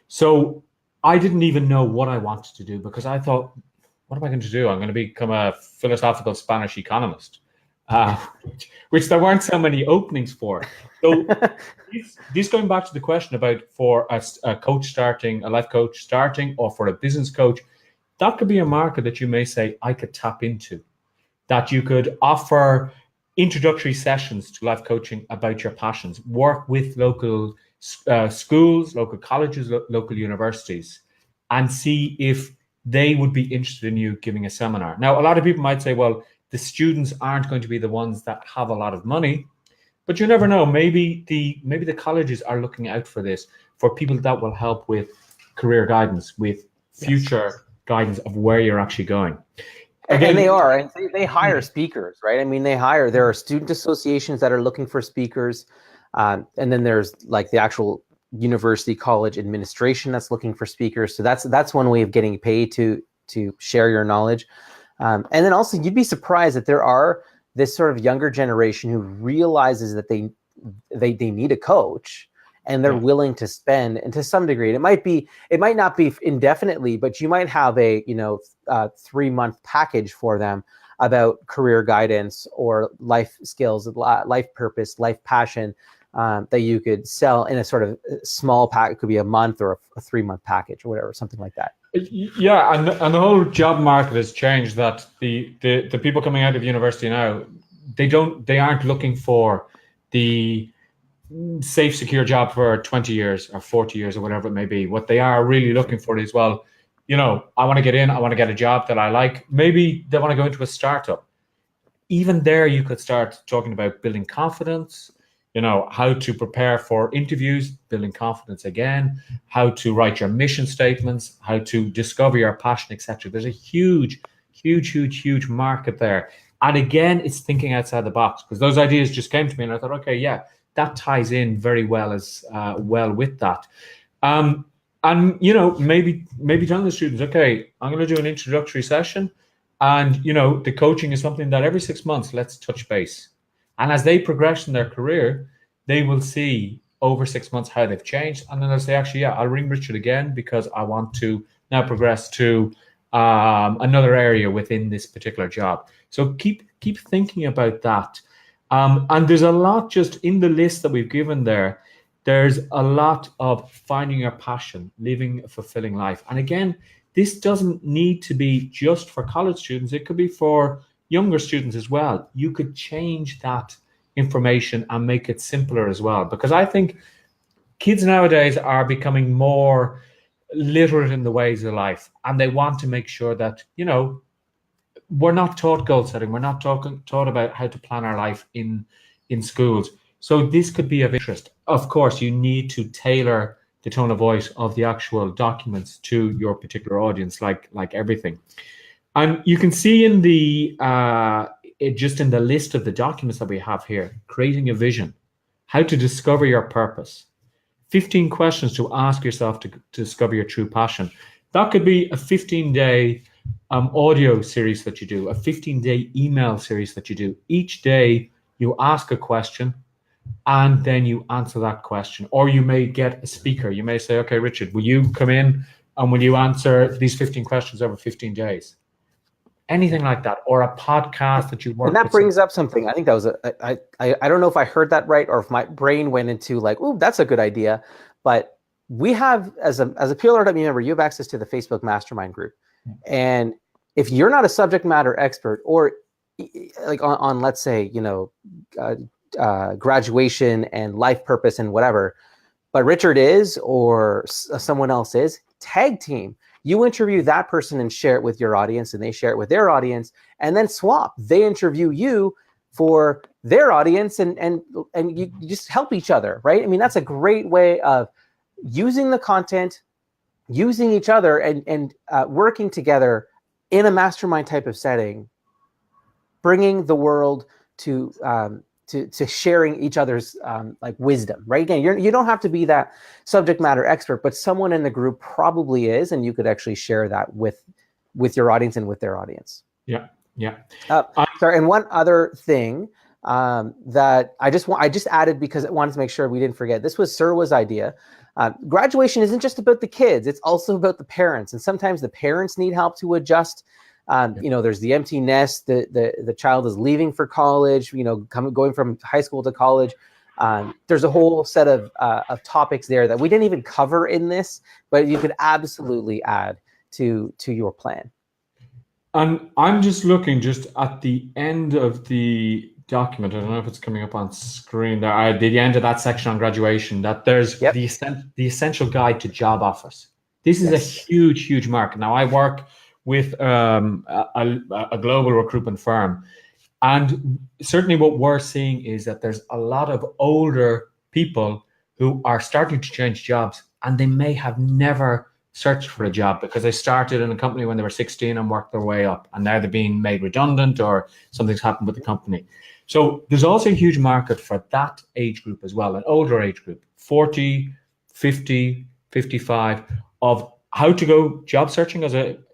So I didn't even know what I wanted to do, because I thought, what am I going to do? I'm going to become a philosophical Spanish economist. Which there weren't so many openings for. So this going back to the question about for a coach starting, a life coach starting, or for a business coach, that could be a market that you may say, I could tap into, that you could offer introductory sessions to life coaching about your passions, work with local schools, local colleges, local universities, and see if they would be interested in you giving a seminar. Now, a lot of people might say, well, the students aren't going to be the ones that have a lot of money, but you never know. Maybe the colleges are looking out for this, for people that will help with career guidance, with future guidance of where you're actually going. Again, and they are, and they hire speakers, right? I mean, there are student associations that are looking for speakers, and then there's like the actual university college administration that's looking for speakers. So that's one way of getting paid to share your knowledge. And then also, you'd be surprised that there are this sort of younger generation who realizes that they need a coach, and they're willing to spend. And to some degree, it might not be indefinitely, but you might have a 3-month package for them about career guidance or life skills, life purpose, life passion, that you could sell in a sort of small pack. It could be a month or a 3-month package or whatever, something like that. Yeah, and the whole job market has changed. That the people coming out of university now, they aren't looking for the safe, secure job for 20 years or 40 years or whatever it may be. What they are really looking for is, well, I want to get in, I want to get a job that I like. Maybe they want to go into a startup. Even there, you could start talking about building confidence, how to prepare for interviews, building confidence again, how to write your mission statements, how to discover your passion, etc. There's a huge, huge, huge, huge market there. And again, it's thinking outside the box, because those ideas just came to me and I thought, okay, yeah, that ties in very well with that. And maybe telling the students, okay, I'm going to do an introductory session, and the coaching is something that every 6 months, let's touch base. And as they progress in their career, they will see over 6 months how they've changed. And then they'll say, actually, yeah, I'll ring Richard again because I want to now progress to another area within this particular job. So keep thinking about that. And there's a lot just in the list that we've given there. There's a lot of finding your passion, living a fulfilling life. And again, this doesn't need to be just for college students. It could be for younger students as well. You could change that information and make it simpler as well. Because I think kids nowadays are becoming more literate in the ways of life. And they want to make sure that, we're not taught goal setting. We're not taught about how to plan our life in schools. So this could be of interest. Of course, you need to tailor the tone of voice of the actual documents to your particular audience, like everything. And you can see in the just in the list of the documents that we have here, creating a vision, how to discover your purpose, 15 questions to ask yourself to discover your true passion. That could be a 15-day audio series that you do, a 15-day email series that you do. Each day you ask a question and then you answer that question. Or you may get a speaker. You may say, okay, Richard, will you come in and will you answer these 15 questions over 15 days? Anything like that, or a podcast that you work with. And that brings up something. I think that was I don't know if I heard that right or if my brain went into like, oh, that's a good idea. But we have, as a PLR.me member, you have access to the Facebook Mastermind group. And if you're not a subject matter expert, or like on let's say, graduation and life purpose and whatever, but Richard is, or someone else is, tag team. You interview that person and share it with your audience, and they share it with their audience, and then swap. They interview you for their audience, and you just help each other, right? I mean, that's a great way of using the content, using each other, and working together in a mastermind type of setting, bringing the world to sharing each other's like wisdom, right? Again, you don't have to be that subject matter expert, but someone in the group probably is, and you could actually share that with your audience and with their audience. Yeah, yeah. Sorry, and one other thing that I just added because I wanted to make sure we didn't forget. This was Sirwa's idea. Graduation isn't just about the kids; it's also about the parents, and sometimes the parents need help to adjust. There's the empty nest. The child is leaving for college. Going from high school to college. There's a whole set of topics there that we didn't even cover in this, but you could absolutely add to your plan. And I'm just looking just at the end of the document. I don't know if it's coming up on screen there. At the end of that section on graduation, that there's the essential guide to job offers. This is a huge, huge market. Now, I work with a global recruitment firm, and certainly what we're seeing is that there's a lot of older people who are starting to change jobs, and they may have never searched for a job because they started in a company when they were 16 and worked their way up, and now they're being made redundant or something's happened with the company. So there's also a huge market for that age group as well, an older age group, 40, 50, 55, of how to go job searching.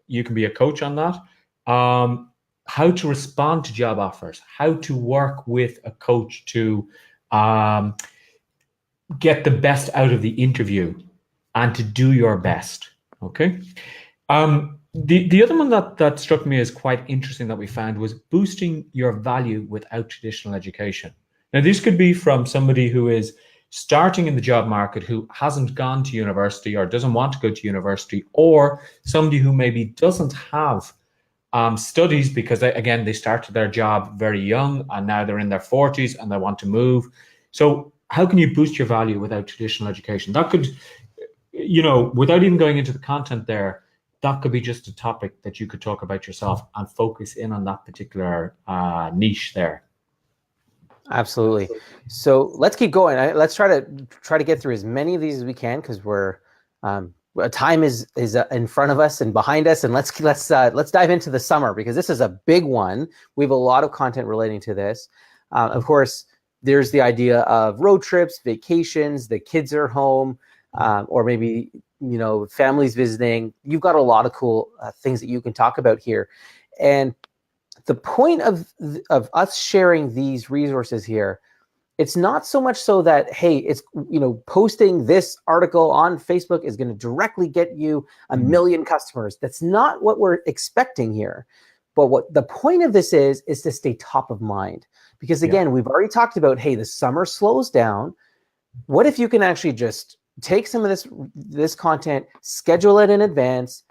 You can be a coach on that. How to respond to job offers, how to work with a coach to get the best out of the interview and to do your best. Okay. The other one that struck me as quite interesting that we found was boosting your value without traditional education. Now, this could be from somebody who is starting in the job market, who hasn't gone to university or doesn't want to go to university, or somebody who maybe doesn't have studies because they started their job very young and now they're in their 40s and they want to move. So how can you boost your value without traditional education? That could, without even going into the content there, that could be just a topic that you could talk about yourself and focus in on that particular niche there. Absolutely. So let's keep going. Let's try to get through as many of these as we can, because we're time is in front of us and behind us, and let's dive into the summer, because this is a big one. We have a lot of content relating to this. Of course, there's the idea of road trips, vacations, the kids are home, or maybe families visiting. You've got a lot of cool things that you can talk about here, and the point of us sharing these resources here, it's not so much so that, hey, it's, posting this article on Facebook is going to directly get you 1 million customers. That's not what we're expecting here. But what the point of this is to stay top of mind. Because again, we've already talked about, hey, the summer slows down. What if you can actually just take some of this content, schedule it in advance,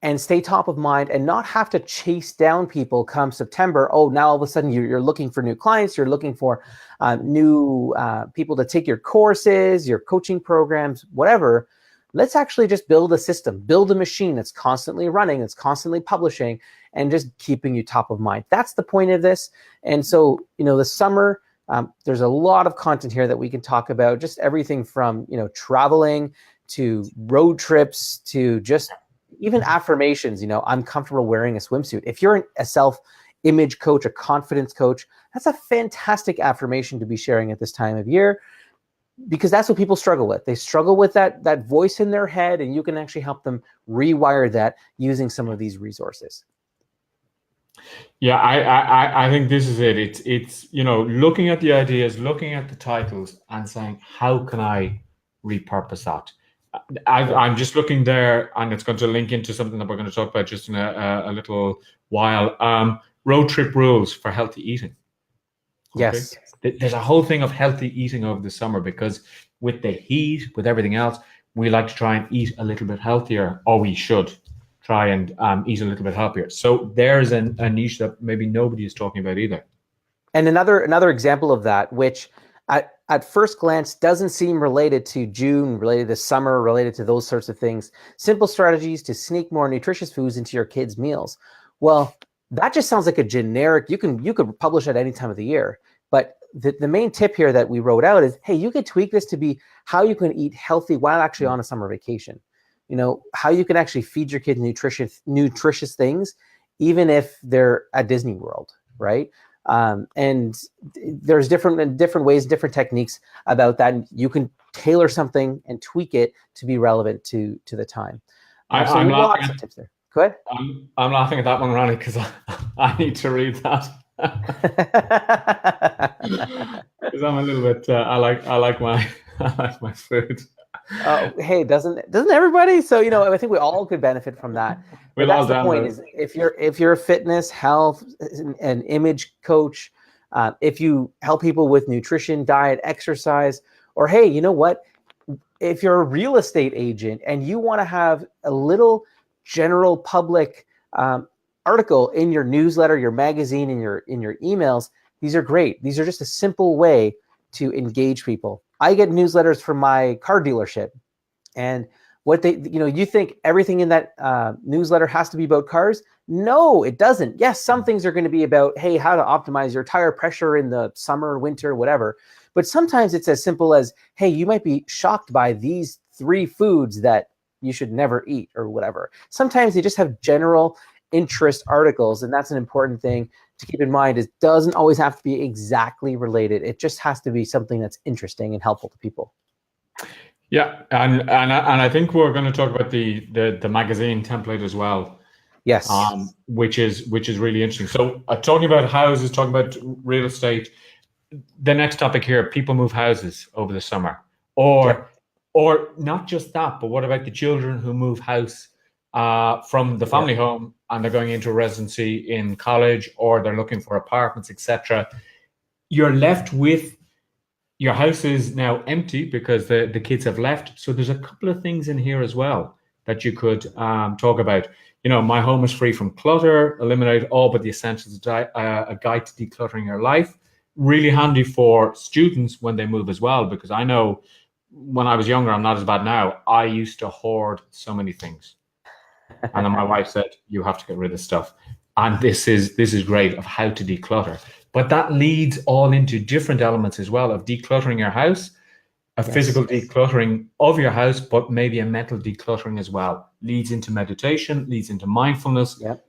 and stay top of mind, and not have to chase down people come September. Oh, now all of a sudden you're looking for new clients, you're looking for new people to take your courses, your coaching programs, whatever. Let's actually just build a system, build a machine that's constantly running, that's constantly publishing, and just keeping you top of mind. That's the point of this. And so, the summer, there's a lot of content here that we can talk about, just everything from, traveling to road trips to just even affirmations. I'm comfortable wearing a swimsuit. If you're a self-image coach, a confidence coach, that's a fantastic affirmation to be sharing at this time of year, because that's what people struggle with. They struggle with that voice in their head, and you can actually help them rewire that using some of these resources. Yeah, I think this is it. It's looking at the ideas, looking at the titles, and saying, how can I repurpose that? I'm just looking there, and it's going to link into something that we're going to talk about just in a little while. Road trip rules for healthy eating. Okay? Yes. There's a whole thing of healthy eating over the summer, because with the heat, with everything else, we like to try and eat a little bit healthier, or we should try and eat a little bit healthier. So there's a niche that maybe nobody is talking about either. And another example of that, which at first glance doesn't seem related to June, related to summer, related to those sorts of things. Simple strategies to sneak more nutritious foods into your kids' meals. Well, that just sounds like a generic. You could publish at any time of the year. But the main tip here that we wrote out is, hey, you could tweak this to be how you can eat healthy while actually on a summer vacation. How you can actually feed your kids nutritious things, even if they're at Disney World, right? And there's different ways, different techniques about that. And you can tailor something and tweak it to be relevant to the time. So I'm lots of tips there. Go ahead. I'm laughing at that one, Ronnie, because I need to read that. Because I'm a little bit. I like my I like my food. Hey, doesn't everybody? So I think we all could benefit from that. But that's the point: is if you're a fitness, health, and image coach, if you help people with nutrition, diet, exercise, or hey, you know what? If you're a real estate agent and you want to have a little general public article in your newsletter, your magazine, in your emails, these are great. These are just a simple way to engage people. I get newsletters from my car dealership, and what you think everything in that newsletter has to be about cars? No, it doesn't. Yes, some things are going to be about, hey, how to optimize your tire pressure in the summer, winter, whatever. But sometimes it's as simple as, hey, you might be shocked by these 3 foods that you should never eat or whatever. Sometimes they just have general interest articles, and that's an important thing to keep in mind. It doesn't always have to be exactly related. It just has to be something that's interesting and helpful to people. Yeah, and I think we're going to talk about the magazine template as well. Yes. Which is really interesting. So talking about houses, talking about real estate. The next topic here: people move houses over the summer, or not just that, but what about the children who move house from the family home and they're going into a residency in college, or they're looking for apartments, etc. You're left with your house is now empty because the kids have left. So there's a couple of things in here as well that you could talk about. My home is free from clutter, eliminate all but the essentials, a guide to decluttering your life. Really handy for students when they move as well, because I know when I was younger, I'm not as bad now. I used to hoard so many things. And then my wife said, you have to get rid of stuff. And this is great of how to declutter. But that leads all into different elements as well of decluttering your house, a physical decluttering of your house, but maybe a mental decluttering as well. Leads into meditation, leads into mindfulness. Yep.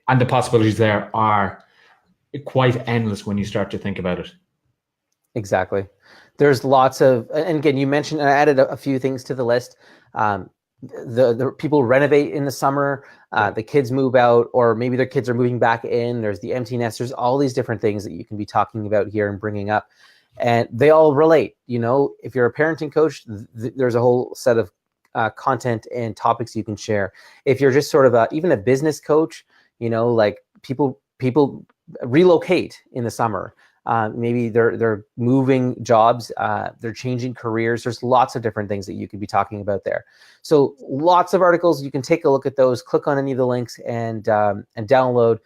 And the possibilities there are quite endless when you start to think about it. Exactly. There's lots of, and again, you mentioned, and I added a few things to the list. The people renovate in the summer, the kids move out, or maybe their kids are moving back in. There's the empty nest. There's all these different things that you can be talking about here and bringing up, and they all relate. If you're a parenting coach, there's a whole set of content and topics you can share. If you're just sort of even a business coach, like people relocate in the summer. Maybe they're moving jobs, they're changing careers. There's lots of different things that you could be talking about there. So lots of articles. You can take a look at those, click on any of the links, and download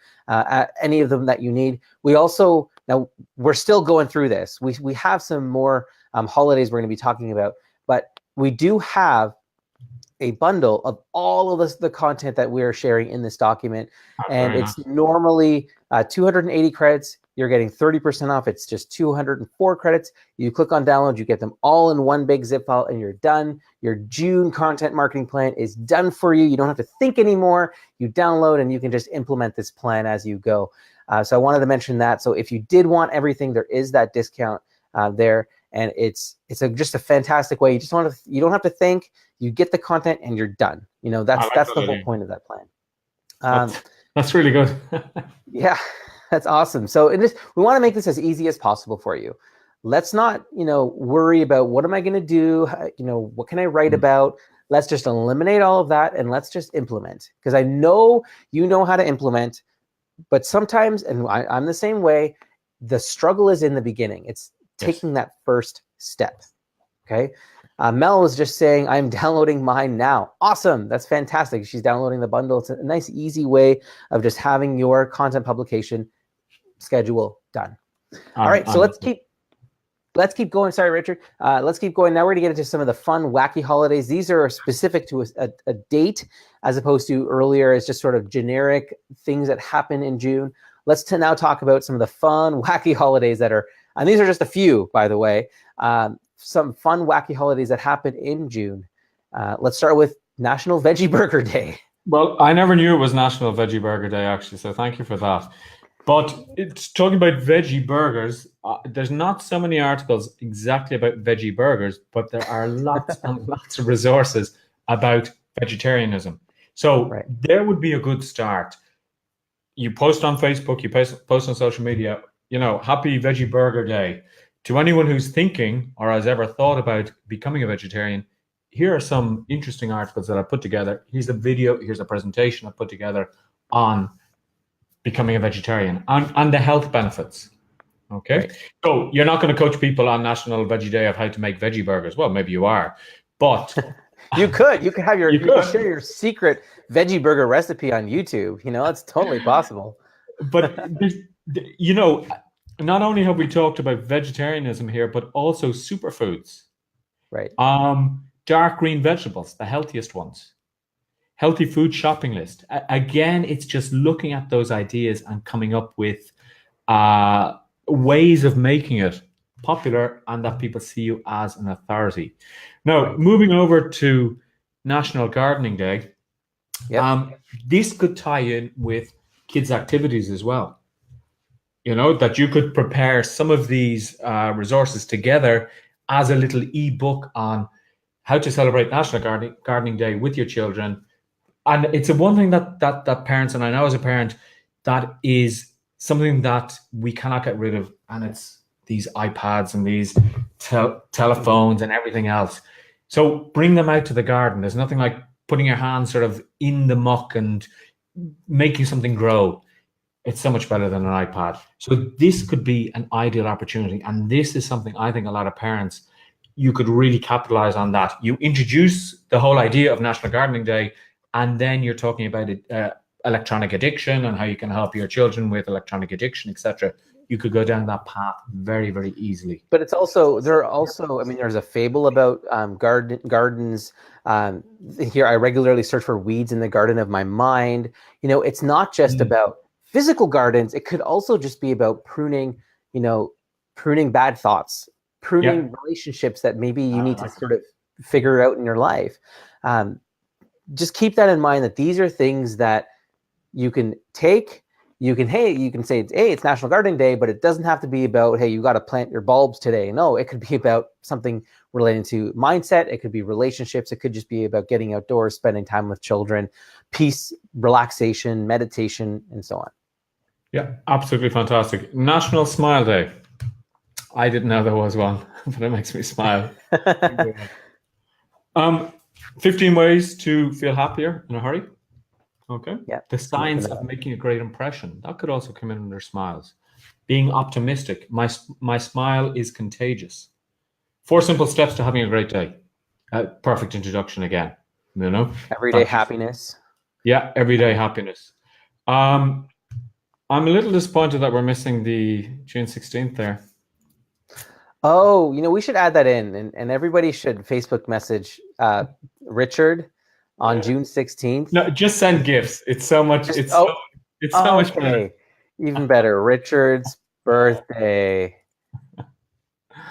any of them that you need. Now we're still going through this. We have some more holidays we're going to be talking about, but we do have a bundle of all of the content that we're sharing in this document. And it's normally 280 credits. You're getting 30% off. It's just 204 credits. You click on download, you get them all in one big zip file, and you're done. Your June content marketing plan is done for you. You don't have to think anymore. You download and you can just implement this plan as you go. So I wanted to mention that. So if you did want everything, there is that discount there. And it's just a fantastic way. You don't have to think. You get the content and you're done. That's the whole point of that plan. That's really good. Yeah, that's awesome. So we want to make this as easy as possible for you. Let's not, worry about what am I going to do? What can I write about? Let's just eliminate all of that and let's just implement. Because I know you know how to implement, but sometimes, and I'm the same way, the struggle is in the beginning. It's taking that first step. Okay. Mel was just saying, I'm downloading mine now. Awesome. That's fantastic. She's downloading the bundle. It's a nice, easy way of just having your content publication schedule Done. All right, so let's keep going. Sorry, Richard. Let's keep going. Now we're going to get into some of the fun, wacky holidays. These are specific to a date, as opposed to earlier as just sort of generic things that happen in June. Let's now talk about some of the fun, wacky holidays that are, and these are just a few, by the way, some fun, wacky holidays that happen in June. Let's start with National Veggie Burger Day. Well, I never knew it was National Veggie Burger Day, actually, so thank you for that. But it's talking about veggie burgers. There's not so many articles exactly about veggie burgers, but there are lots and lots of resources about vegetarianism. So there would be a good start. You post on Facebook, you post on social media, happy Veggie Burger Day. To anyone who's thinking or has ever thought about becoming a vegetarian, here are some interesting articles that I put together. Here's a video, here's a presentation I put together on becoming a vegetarian and the health benefits. Okay. Right. So you're not going to coach people on National Veggie Day of how to make veggie burgers. Well, maybe you are, but you could have you could share your secret veggie burger recipe on YouTube. It's totally possible. But not only have we talked about vegetarianism here, but also superfoods. Right. Dark green vegetables, the healthiest ones. Healthy food shopping list. Again, it's just looking at those ideas and coming up with ways of making it popular and that people see you as an authority. Now, moving over to National Gardening Day, this could tie in with kids' activities as well. That you could prepare some of these resources together as a little ebook on how to celebrate National Gardening Day with your children. And it's one thing that parents, and I know as a parent, that is something that we cannot get rid of, and it's these iPads and these telephones and everything else. So bring them out to the garden. There's nothing like putting your hands sort of in the muck and making something grow. It's so much better than an iPad. So this could be an ideal opportunity. And this is something I think a lot of parents, you could really capitalize on that. You introduce the whole idea of National Gardening Day, and then you're talking about electronic addiction and how you can help your children with electronic addiction, etc. You could go down that path very, very easily. But there's a fable about gardens. Here, I regularly search for weeds in the garden of my mind. It's not just about physical gardens. It could also just be about pruning bad thoughts, pruning relationships that maybe you need to sort of figure out in your life. Just keep that in mind, that these are things that you can take. You can say, hey, it's National Gardening Day, but it doesn't have to be about, hey, you got to plant your bulbs today. No, it could be about something relating to mindset. It could be relationships. It could just be about getting outdoors, spending time with children, peace, relaxation, meditation, and so on. Yeah, absolutely fantastic. National Smile Day. I didn't know there was one, but it makes me smile. 15 ways to feel happier in a hurry. Okay. Yeah. The science of making a great impression. That could also come in under smiles. Being optimistic. My smile is contagious. 4 simple steps to having a great day. Perfect introduction again. Everyday happiness. Yeah, everyday happiness. I'm a little disappointed that we're missing the June 16th there. Oh, we should add that in, and everybody should Facebook message Richard on June 16th. No, just send gifts. It's so much. It's so much better. Even better. Richard's birthday.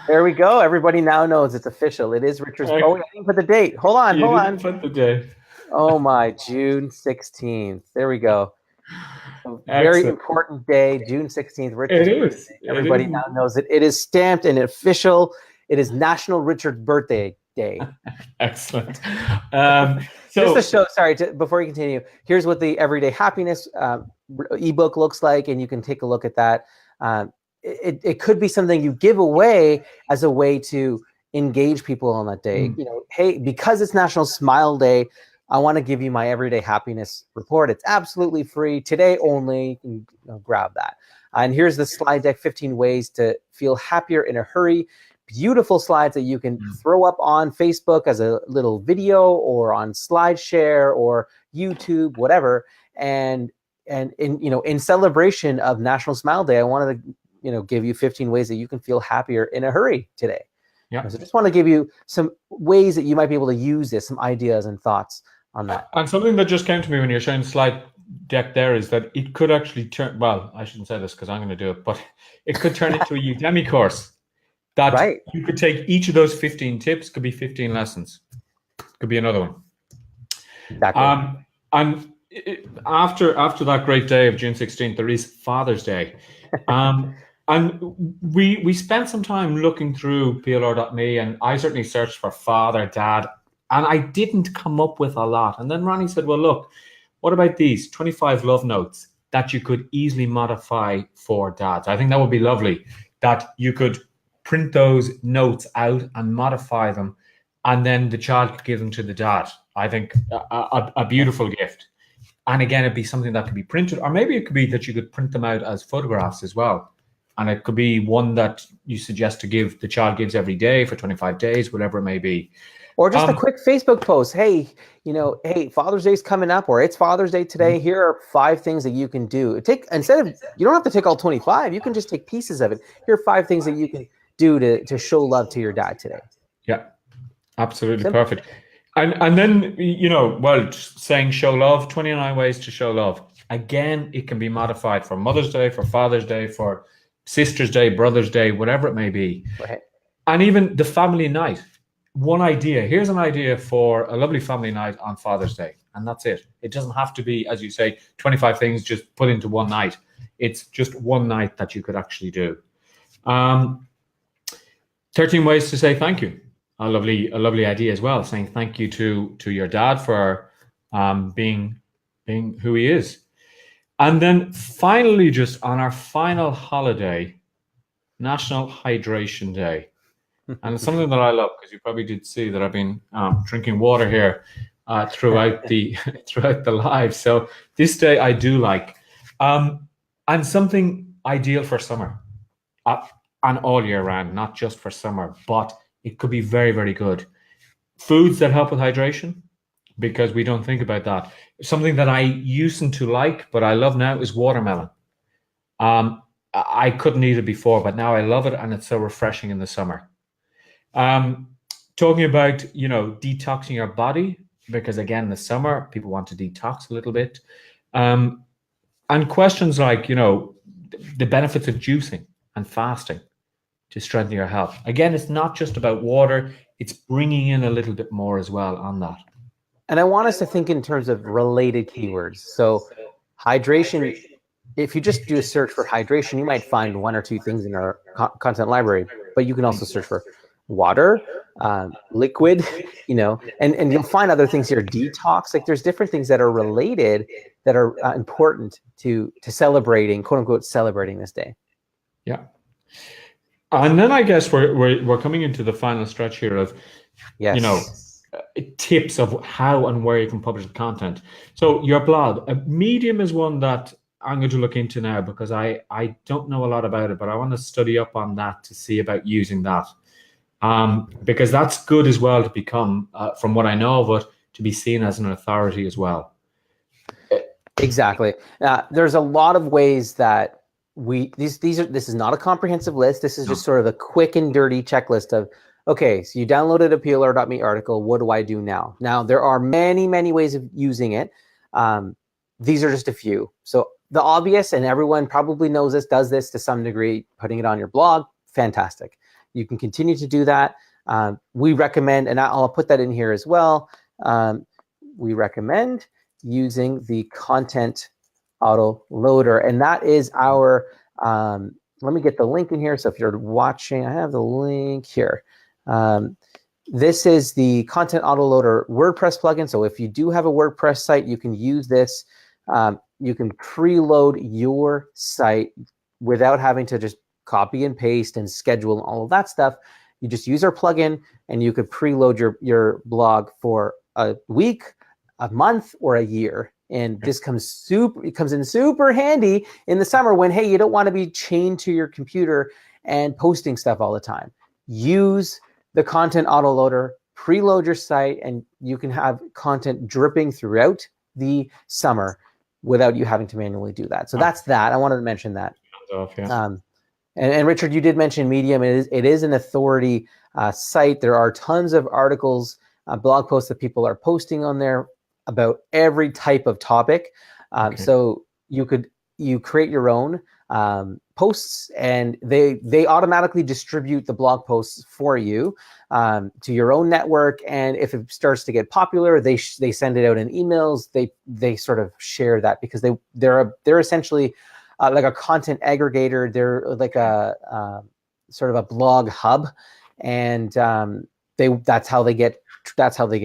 There we go. Everybody now knows it's official. It is Richard's. Oh, I didn't put the date. Hold on. Put the date. Oh my, June 16th. There we go. Very important day, June 16th. Richard's birthday. Everybody now knows it. It is stamped and official. It is National Richard Birthday Day. Excellent. Just to show, before you continue, here's what the Everyday Happiness ebook looks like, and you can take a look at that. It could be something you give away as a way to engage people on that day. Hey, because it's National Smile Day, I want to give you my Everyday Happiness report. It's absolutely free, today only. You can grab that. And here's the slide deck, 15 ways to feel happier in a hurry. Beautiful slides that you can throw up on Facebook as a little video, or on SlideShare or YouTube, whatever. And in celebration of National Smile Day, I wanted to give you 15 ways that you can feel happier in a hurry today. Yeah. So just want to give you some ways that you might be able to use this, some ideas and thoughts on that. And something that just came to me when you're showing the slide deck there is that it could actually turn, well, I shouldn't say this because I'm going to do it, but it could turn into a Udemy course that Right. you could take each of those 15 tips, could be 15 lessons, could be another one. Exactly. And after that great day of June 16th, there is Father's Day. And we spent some time looking through PLR.me, and I certainly searched for father, dad, and I didn't come up with a lot. And then Ronnie said, well, look, what about these 25 love notes that you could easily modify for dads? I think that would be lovely, that you could print those notes out and modify them, and then the child could give them to the dad. I think a beautiful gift. And again, it'd be something that could be printed, or maybe it could be that you could print them out as photographs as well. And it could be one that you suggest to give, the child gives every day for 25 days, whatever it may be. Or just a quick Facebook post. Hey, hey, Father's Day is coming up, or it's Father's Day today. Here are 5 things that you can do. You don't have to take all 25. You can just take pieces of it. Here are 5 things that you can do to show love to your dad today. Yeah, absolutely. Simple. Perfect. And then, saying show love, 29 ways to show love. Again, it can be modified for Mother's Day, for Father's Day, for Sister's Day, Brother's Day, whatever it may be. Right. And even the family night. One idea. Here's an idea for a lovely family night on Father's Day. And that's it. It doesn't have to be, as you say, 25 things just put into one night. It's just one night that you could actually do. 13 ways to say thank you. A lovely idea as well, saying thank you to your dad for being who he is. And then finally, just on our final holiday, National Hydration Day. And it's something that I love, because you probably did see that I've been drinking water here throughout the live. So this day I do like. And something ideal for summer and all year round, not just for summer, but it could be very, very good. Foods that help with hydration, because we don't think about that. Something that I used to like, but I love now, is watermelon. I couldn't eat it before, but now I love it, and it's so refreshing in the summer. Talking about, detoxing your body, because again, the summer, people want to detox a little bit. And questions like, the benefits of juicing and fasting to strengthen your health. Again, it's not just about water, it's bringing in a little bit more as well on that. And I want us to think in terms of related keywords. So hydration, if you just do a search for hydration, you might find 1 or 2 things in our content library, but you can also search for water, liquid, and you'll find other things here, detox. Like, there's different things that are related that are important to celebrating, quote unquote, celebrating this day. Yeah. And then I guess we're coming into the final stretch here of, tips of how and where you can publish the content. So your blog, Medium is one that I'm going to look into now, because I don't know a lot about it, but I want to study up on that to see about using that. Because that's good as well to become, from what I know of it, to be seen as an authority as well. Exactly. There's a lot of ways that this is not a comprehensive list. This is just sort of a quick and dirty checklist of, okay, so you downloaded a PLR.me article. What do I do now? Now, there are many, many ways of using it. These are just a few. So the obvious, and everyone probably knows this, does this to some degree, putting it on your blog, fantastic. You can continue to do that. We recommend, and I'll put that in here as well, we recommend using the content auto loader. And that is our, let me get the link in here. So if you're watching, I have the link here. This is the content autoloader WordPress plugin. So if you do have a WordPress site, you can use this. You can preload your site without having to just copy and paste and schedule and all of that stuff. You just use our plugin, and you could preload your blog for a week, a month, or a year. And this comes in super handy in the summer when, hey, you don't want to be chained to your computer and posting stuff all the time. Use the content autoloader, preload your site, and you can have content dripping throughout the summer without you having to manually do that. So that's that. I wanted to mention that. And Richard, you did mention Medium. It is an authority site. There are tons of articles, blog posts that people are posting on there about every type of topic. So you create your own posts, and they automatically distribute the blog posts for you to your own network. And if it starts to get popular, they send it out in emails. They sort of share that because they're essentially like a content aggregator. They're like a sort of a blog hub, and that's how they get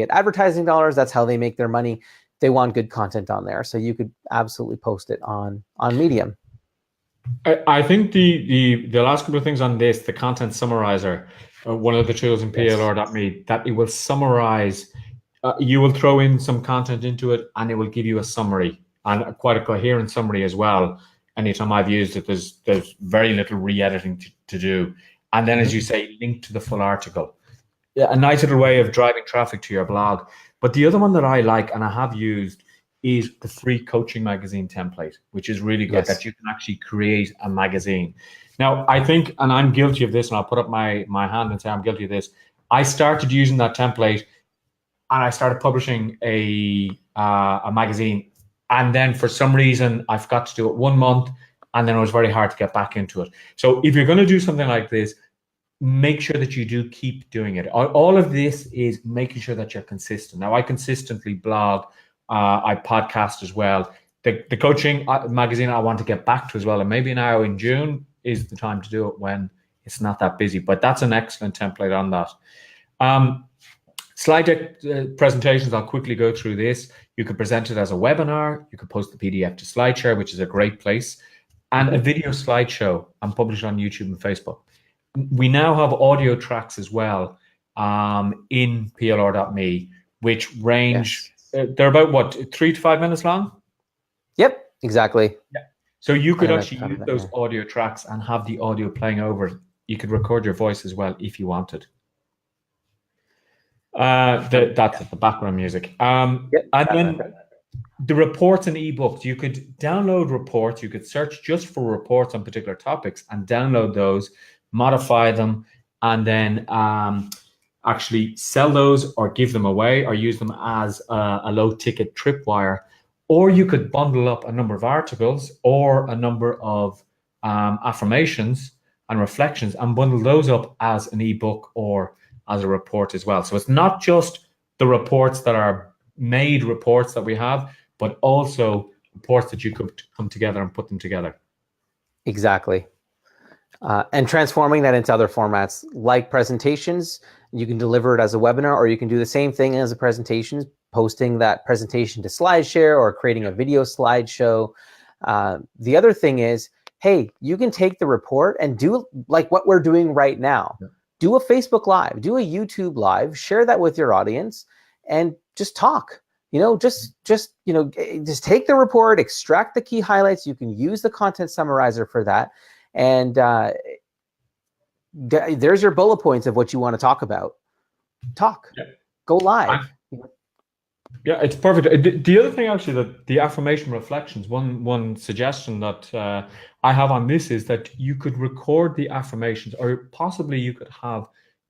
advertising dollars. That's how they make their money. They want good content on there, so you could absolutely post it on Medium. I think the last couple of things on this, the content summarizer, one of the tools in PLR.me, that it will summarize. You will throw in some content into it, and it will give you a summary, and quite a coherent summary as well. Anytime I've used it, there's very little re-editing to do, and then, as you say, link to the full article. Yeah, a nice little way of driving traffic to your blog. But the other one that I like and I have used is the free coaching magazine template, which is really good, that you can actually create a magazine. Now, I think, and I'm guilty of this, and I'll put up my hand and say I'm guilty of this. I started using that template, and I started publishing a magazine, and then for some reason I forgot to do it 1 month, and then it was very hard to get back into it. So if you're going to do something like this, make sure that you do keep doing it. All of this is making sure that you're consistent. Now, I consistently blog. I podcast as well. The coaching magazine I want to get back to as well. And maybe now in June is the time to do it when it's not that busy. But that's an excellent template on that. Slide deck presentations, I'll quickly go through this. You could present it as a webinar. You could post the PDF to SlideShare, which is a great place. And a video slideshow and publish it on YouTube and Facebook. We now have audio tracks as well in PLR.me, which range, they're about what, 3 to 5 minutes long? Yep, exactly. Yeah. So you could actually use those audio tracks and have the audio playing over. You could record your voice as well if you wanted. That's the background music. And then the reports and ebooks, you could download reports. You could search just for reports on particular topics and download those, modify them, and then actually sell those or give them away or use them as a low-ticket tripwire. Or you could bundle up a number of articles or a number of affirmations and reflections and bundle those up as an ebook or as a report as well. So it's not just the reports that are made reports that we have, but also reports that you could come together and put them together. Exactly. And transforming that into other formats like presentations. You can deliver it as a webinar, or you can do the same thing as a presentation, posting that presentation to SlideShare or creating a video slideshow. The other thing is, hey, you can take the report and do like what we're doing right now. Yeah. Do a Facebook Live, do a YouTube Live, share that with your audience, and just talk. Just take the report, extract the key highlights. You can use the content summarizer for that. And there's your bullet points of what you want to talk about. Talk. Yeah. Go live. Yeah, it's perfect. The other thing, actually, that the affirmation reflections, one suggestion that I have on this is that you could record the affirmations, or possibly you could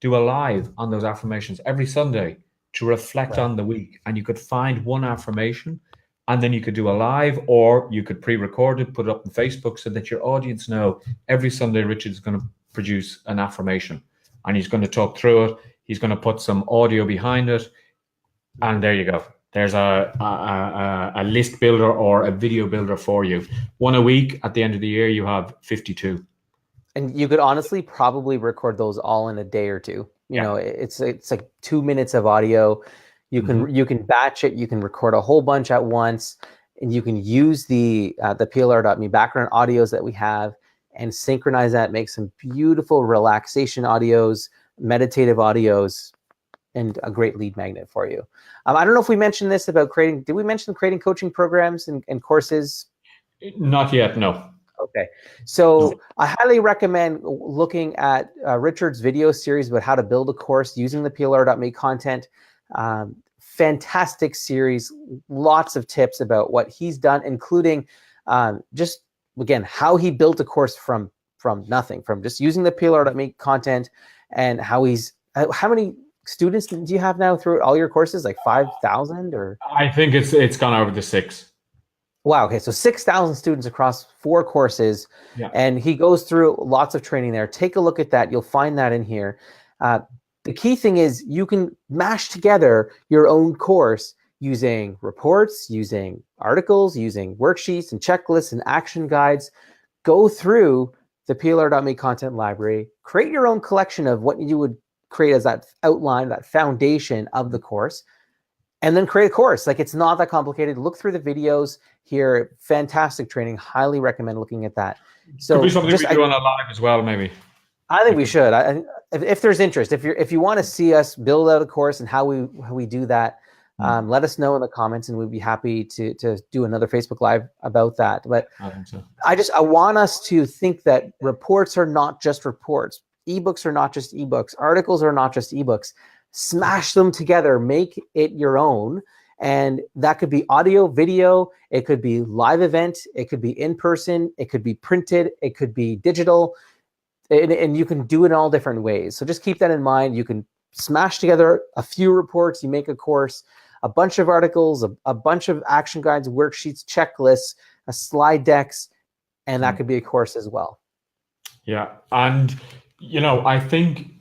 do a live on those affirmations every Sunday to reflect on the week. And you could find one affirmation, and then you could do a live, or you could pre-record it, put it up on Facebook so that your audience know every Sunday Richard is going to produce an affirmation, and he's going to talk through it. He's going to put some audio behind it, and there you go. There's a list builder or a video builder for you. One a week. At the end of the year, you have 52. And you could honestly probably record those all in a day or two. You know, it's like 2 minutes of audio. You can batch it. You can record a whole bunch at once, and you can use the PLR.me background audios that we have and synchronize that. Make some beautiful relaxation audios, meditative audios, and a great lead magnet for you. I don't know if we mentioned this about creating. Did we mention creating coaching programs and courses? Not yet. No. Okay, so I highly recommend looking at Richard's video series about how to build a course using the PLR.me content. Fantastic series, lots of tips about what he's done, including just, again, how he built a course from from nothing, from just using the PLR.me content, and how many students do you have now throughout all your courses? Like 5,000 or? I think it's gone over the 6. Wow. Okay. So 6,000 students across 4 courses, Yeah. and he goes through lots of training there. Take a look at that. You'll find that in here. The key thing is you can mash together your own course using reports, using articles, using worksheets and checklists and action guides. Go through the PLR.me content library, create your own collection of what you would create as that outline, that foundation of the course, and then create a course. Like, it's not that complicated. Look through the videos here. Fantastic training. Highly recommend looking at that. So could be something we do on a live as well, maybe. I think we should. If there's interest, if you want to see us build out a course and how we do that, let us know in the comments, and we'd be happy to do another Facebook Live about that. But I think so. I want us to think that reports are not just reports. Ebooks are not just ebooks. Articles are not just ebooks. Smash them together. Make it your own. And that could be audio, video. It could be live event. It could be in person. It could be printed. It could be digital. And you can do it in all different ways. So just keep that in mind. You can smash together a few reports. You make a course, a bunch of articles, a bunch of action guides, worksheets, checklists, slide decks, and that could be a course as well. Yeah. And, I think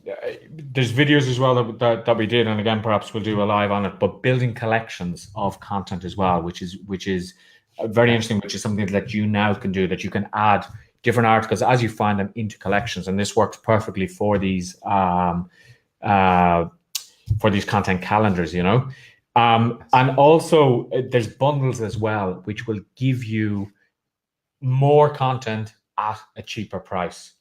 there's videos as well that we did. And again, perhaps we'll do a live on it, but building collections of content as well, which is very interesting, which is something that you now can do, that you can add different articles as you find them into collections. And this works perfectly for these content calendars, and also there's bundles as well, which will give you more content at a cheaper price.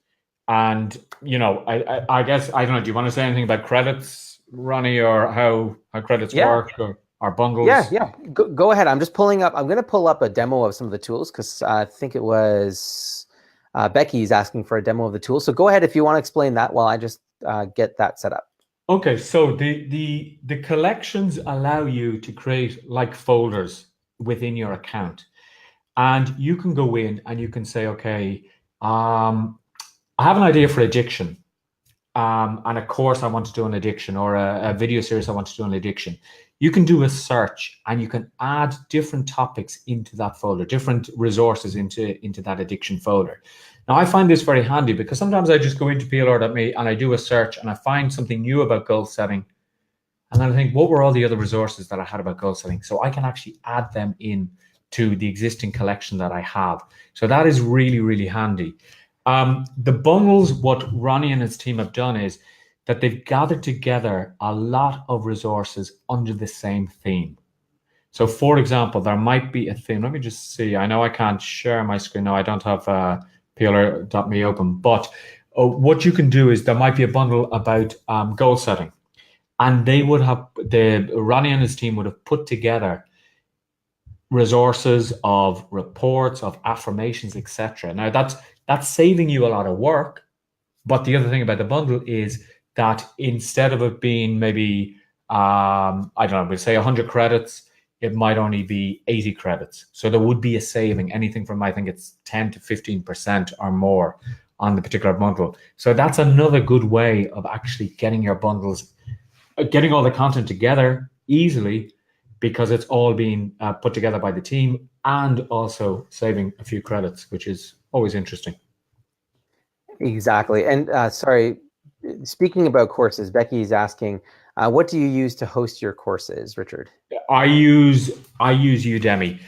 And, I guess, I don't know, do you want to say anything about credits, Ronnie, or how credits work, or bundles? Yeah. Go ahead. I'm going to pull up a demo of some of the tools, because I think it was Becky's asking for a demo of the tool. So go ahead if you want to explain that while I just get that set up. Okay, so the collections allow you to create like folders within your account, and you can go in and you can say, okay, I have an idea for addiction, and a course I want to do on addiction, or a video series I want to do on addiction. You can do a search and you can add different topics into that folder, different resources into that addiction folder. Now, I find this very handy because sometimes I just go into PLR.me and I do a search and I find something new about goal setting. And then I think, what were all the other resources that I had about goal setting? So I can actually add them in to the existing collection that I have. So that is really, really handy. The bundles, what Ronnie and his team have done is that they've gathered together a lot of resources under the same theme. So, for example, there might be a theme. Let me just see. I know I can't share my screen now. I don't have PLR.me open. But what you can do is there might be a bundle about goal setting. And they would have, Ronnie and his team would have put together resources of reports, of affirmations, etc. Now, that's saving you a lot of work. But the other thing about the bundle is that instead of it being maybe, I don't know, we'll say 100 credits, it might only be 80 credits. So there would be a saving, anything from, I think it's 10 to 15% or more on the particular bundle. So that's another good way of actually getting your bundles, getting all the content together easily, because it's all being put together by the team, and also saving a few credits, which is always interesting. Exactly. And sorry, speaking about courses, Becky is asking, what do you use to host your courses, Richard? I use Udemy.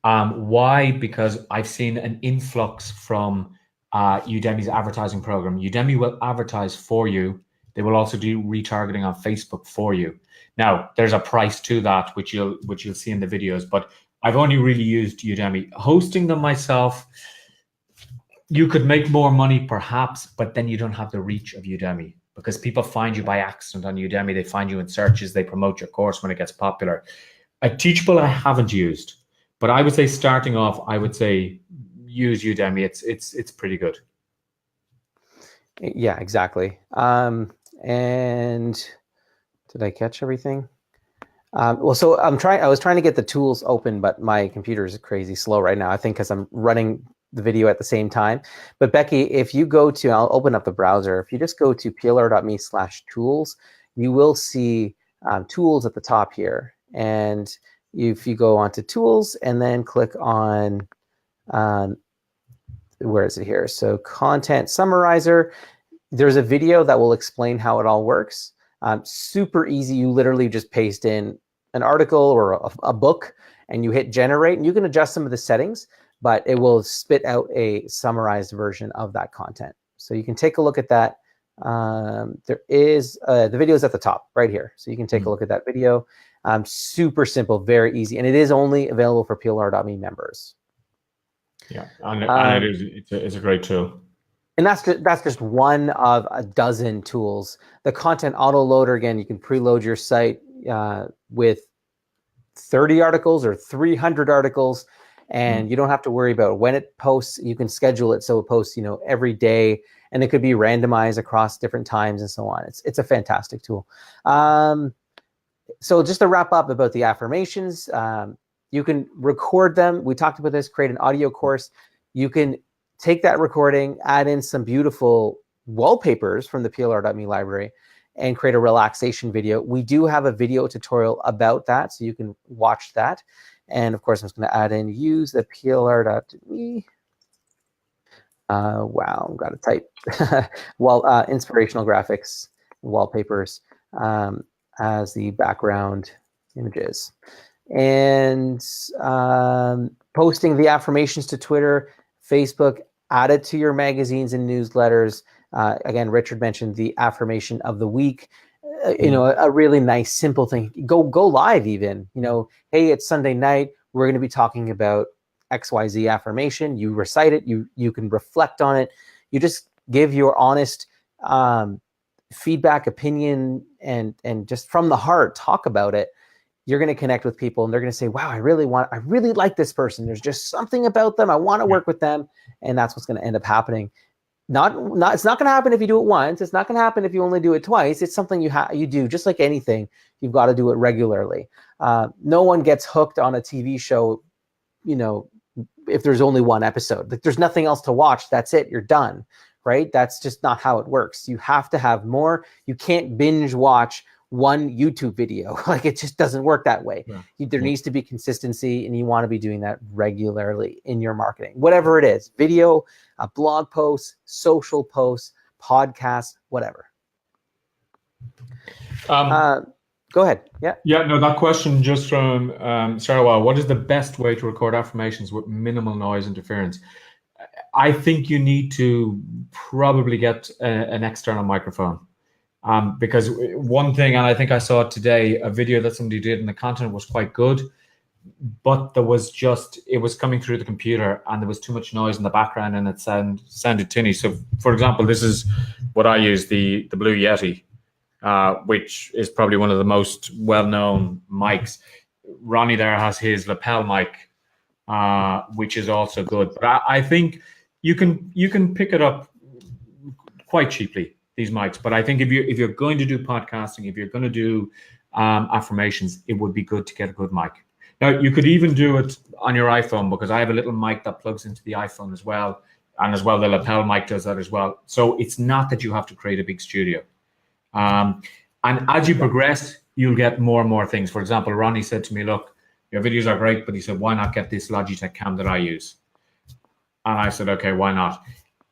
Why? Because I've seen an influx from Udemy's advertising program. Udemy will advertise for you. They will also do retargeting on Facebook for you. Now, there's a price to that, which you'll see in the videos, but I've only really used Udemy. Hosting them myself, you could make more money perhaps, but then you don't have the reach of Udemy, because people find you by accident on Udemy. They find you in searches. They promote your course when it gets popular. A Teachable I haven't used, but I would say starting off, I would say use Udemy. It's pretty good. Yeah, exactly. And did I catch everything? Well, so I was trying to get the tools open, but my computer is crazy slow right now. I think because I'm running the video at the same time. But Becky, if you go to, I'll open up the browser. If you just go to PLR.me/tools, you will see tools at the top here. And if you go onto tools and then click on, where is it here? So content summarizer, there's a video that will explain how it all works. Super easy. You literally just paste in an article or a book and you hit generate, and you can adjust some of the settings, but it will spit out a summarized version of that content. So you can take a look at that. There is, the video is at the top right here. So you can take a look at that video. Super simple, very easy. And it is only available for PLR.me members. Yeah, and it's a great tool. And that's just one of a dozen tools. The content autoloader, again, you can preload your site with 30 articles or 300 articles, and you don't have to worry about when it posts. You can schedule it so it posts, every day, and it could be randomized across different times and so on. It's a fantastic tool. So just to wrap up about the affirmations, you can record them. We talked about this, create an audio course. You can take that recording, add in some beautiful wallpapers from the PLR.me library, and create a relaxation video. We do have a video tutorial about that, so you can watch that. And of course, I'm just going to add in use the PLR.me. Wow, I've got to type. Well, inspirational graphics, wallpapers as the background images. And posting the affirmations to Twitter, Facebook, add it to your magazines and newsletters. Again, Richard mentioned the affirmation of the week. A really nice, simple thing. Go live even. Hey, it's Sunday night. We're going to be talking about XYZ affirmation. You recite it. You can reflect on it. You just give your honest feedback, opinion, and just from the heart, talk about it. You're going to connect with people, and they're going to say, wow, I really like this person. There's just something about them. I want to work with them. And that's what's going to end up happening. It's not going to happen if you do it once. It's not going to happen if you only do it twice. It's something you do, just like anything. You've got to do it regularly. No one gets hooked on a TV show, if there's only one episode. Like, there's nothing else to watch. That's it. You're done, right? That's just not how it works. You have to have more. You can't binge watch one YouTube video. Like, it just doesn't work that way. There needs to be consistency, and you want to be doing that regularly in your marketing, whatever it is: video, a blog post, social posts, podcasts, whatever. Go ahead. Yeah, no, that question just from Sarah, what is the best way to record affirmations with minimal noise interference? I think you need to probably get an external microphone. Because one thing, and I think I saw it today, a video that somebody did, and the content was quite good, but it was coming through the computer, and there was too much noise in the background, and it sounded tinny. So, for example, this is what I use, the Blue Yeti, which is probably one of the most well-known mics. Ronnie there has his lapel mic, which is also good. But I think you can pick it up quite cheaply, these mics. But I think if you're going to do podcasting, if you're going to do affirmations, it would be good to get a good mic. Now, you could even do it on your iPhone, because I have a little mic that plugs into the iPhone as well. And as well, the lapel mic does that as well. So it's not that you have to create a big studio. And as you progress, you'll get more and more things. For example, Ronnie said to me, look, your videos are great, but he said, why not get this Logitech cam that I use? And I said, okay, why not?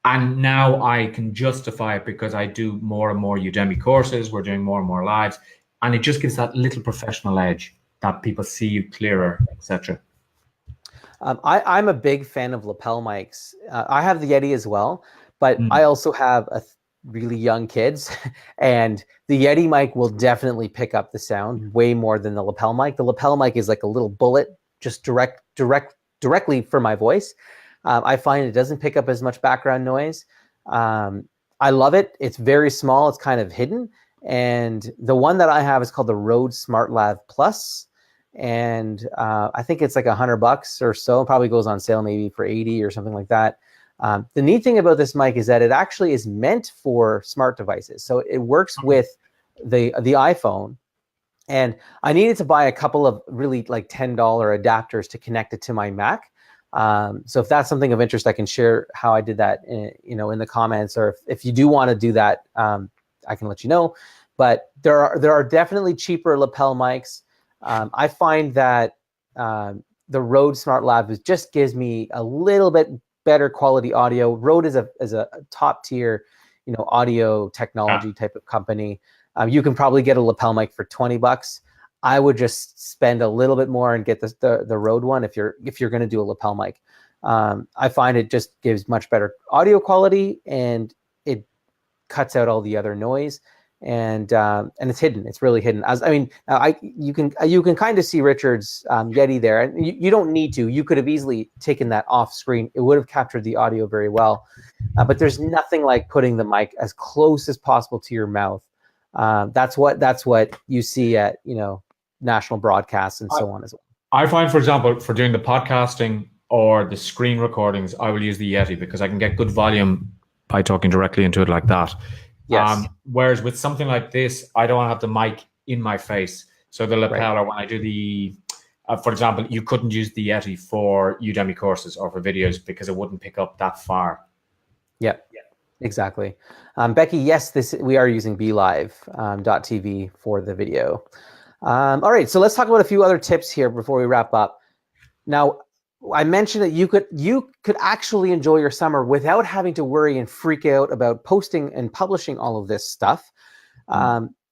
And now I can justify it because I do more and more Udemy courses. We're doing more and more lives. And it just gives that little professional edge that people see you clearer, etc. I'm a big fan of lapel mics. I have the Yeti as well, but I also have really young kids, and the Yeti mic will definitely pick up the sound way more than the lapel mic. The lapel mic is like a little bullet, just directly for my voice. I find it doesn't pick up as much background noise. I love it. It's very small. It's kind of hidden. And the one that I have is called the Rode SmartLav Plus. And I think it's like $100 or so. It probably goes on sale maybe for 80 or something like that. The neat thing about this mic is that it actually is meant for smart devices. So it works with the iPhone. And I needed to buy a couple of really like $10 adapters to connect it to my Mac. So if that's something of interest, I can share how I did that in the comments, or if you do want to do that, I can let you know. But there are definitely cheaper lapel mics. I find that the Rode Smart Lab just gives me a little bit better quality audio. Rode is a top tier, audio technology type of company. You can probably get a lapel mic for $20. I would just spend a little bit more and get the Rode one if you're going to do a lapel mic. I find it just gives much better audio quality, and it cuts out all the other noise, and it's hidden. It's really hidden. You can kind of see Richard's Yeti there, and you don't need to. You could have easily taken that off screen. It would have captured the audio very well. But there's nothing like putting the mic as close as possible to your mouth. That's what you see at national broadcasts and so on as well. I find, for example, for doing the podcasting or the screen recordings, I will use the Yeti because I can get good volume by talking directly into it like that. Yes. Whereas with something like this, I don't want to have the mic in my face. So the lapel, or when I do the, for example, you couldn't use the Yeti for Udemy courses or for videos because it wouldn't pick up that far. Yeah. Exactly. Becky, yes, we are using BeLive.tv for the video. All right, so let's talk about a few other tips here before we wrap up. Now, I mentioned that you could actually enjoy your summer without having to worry and freak out about posting and publishing all of this stuff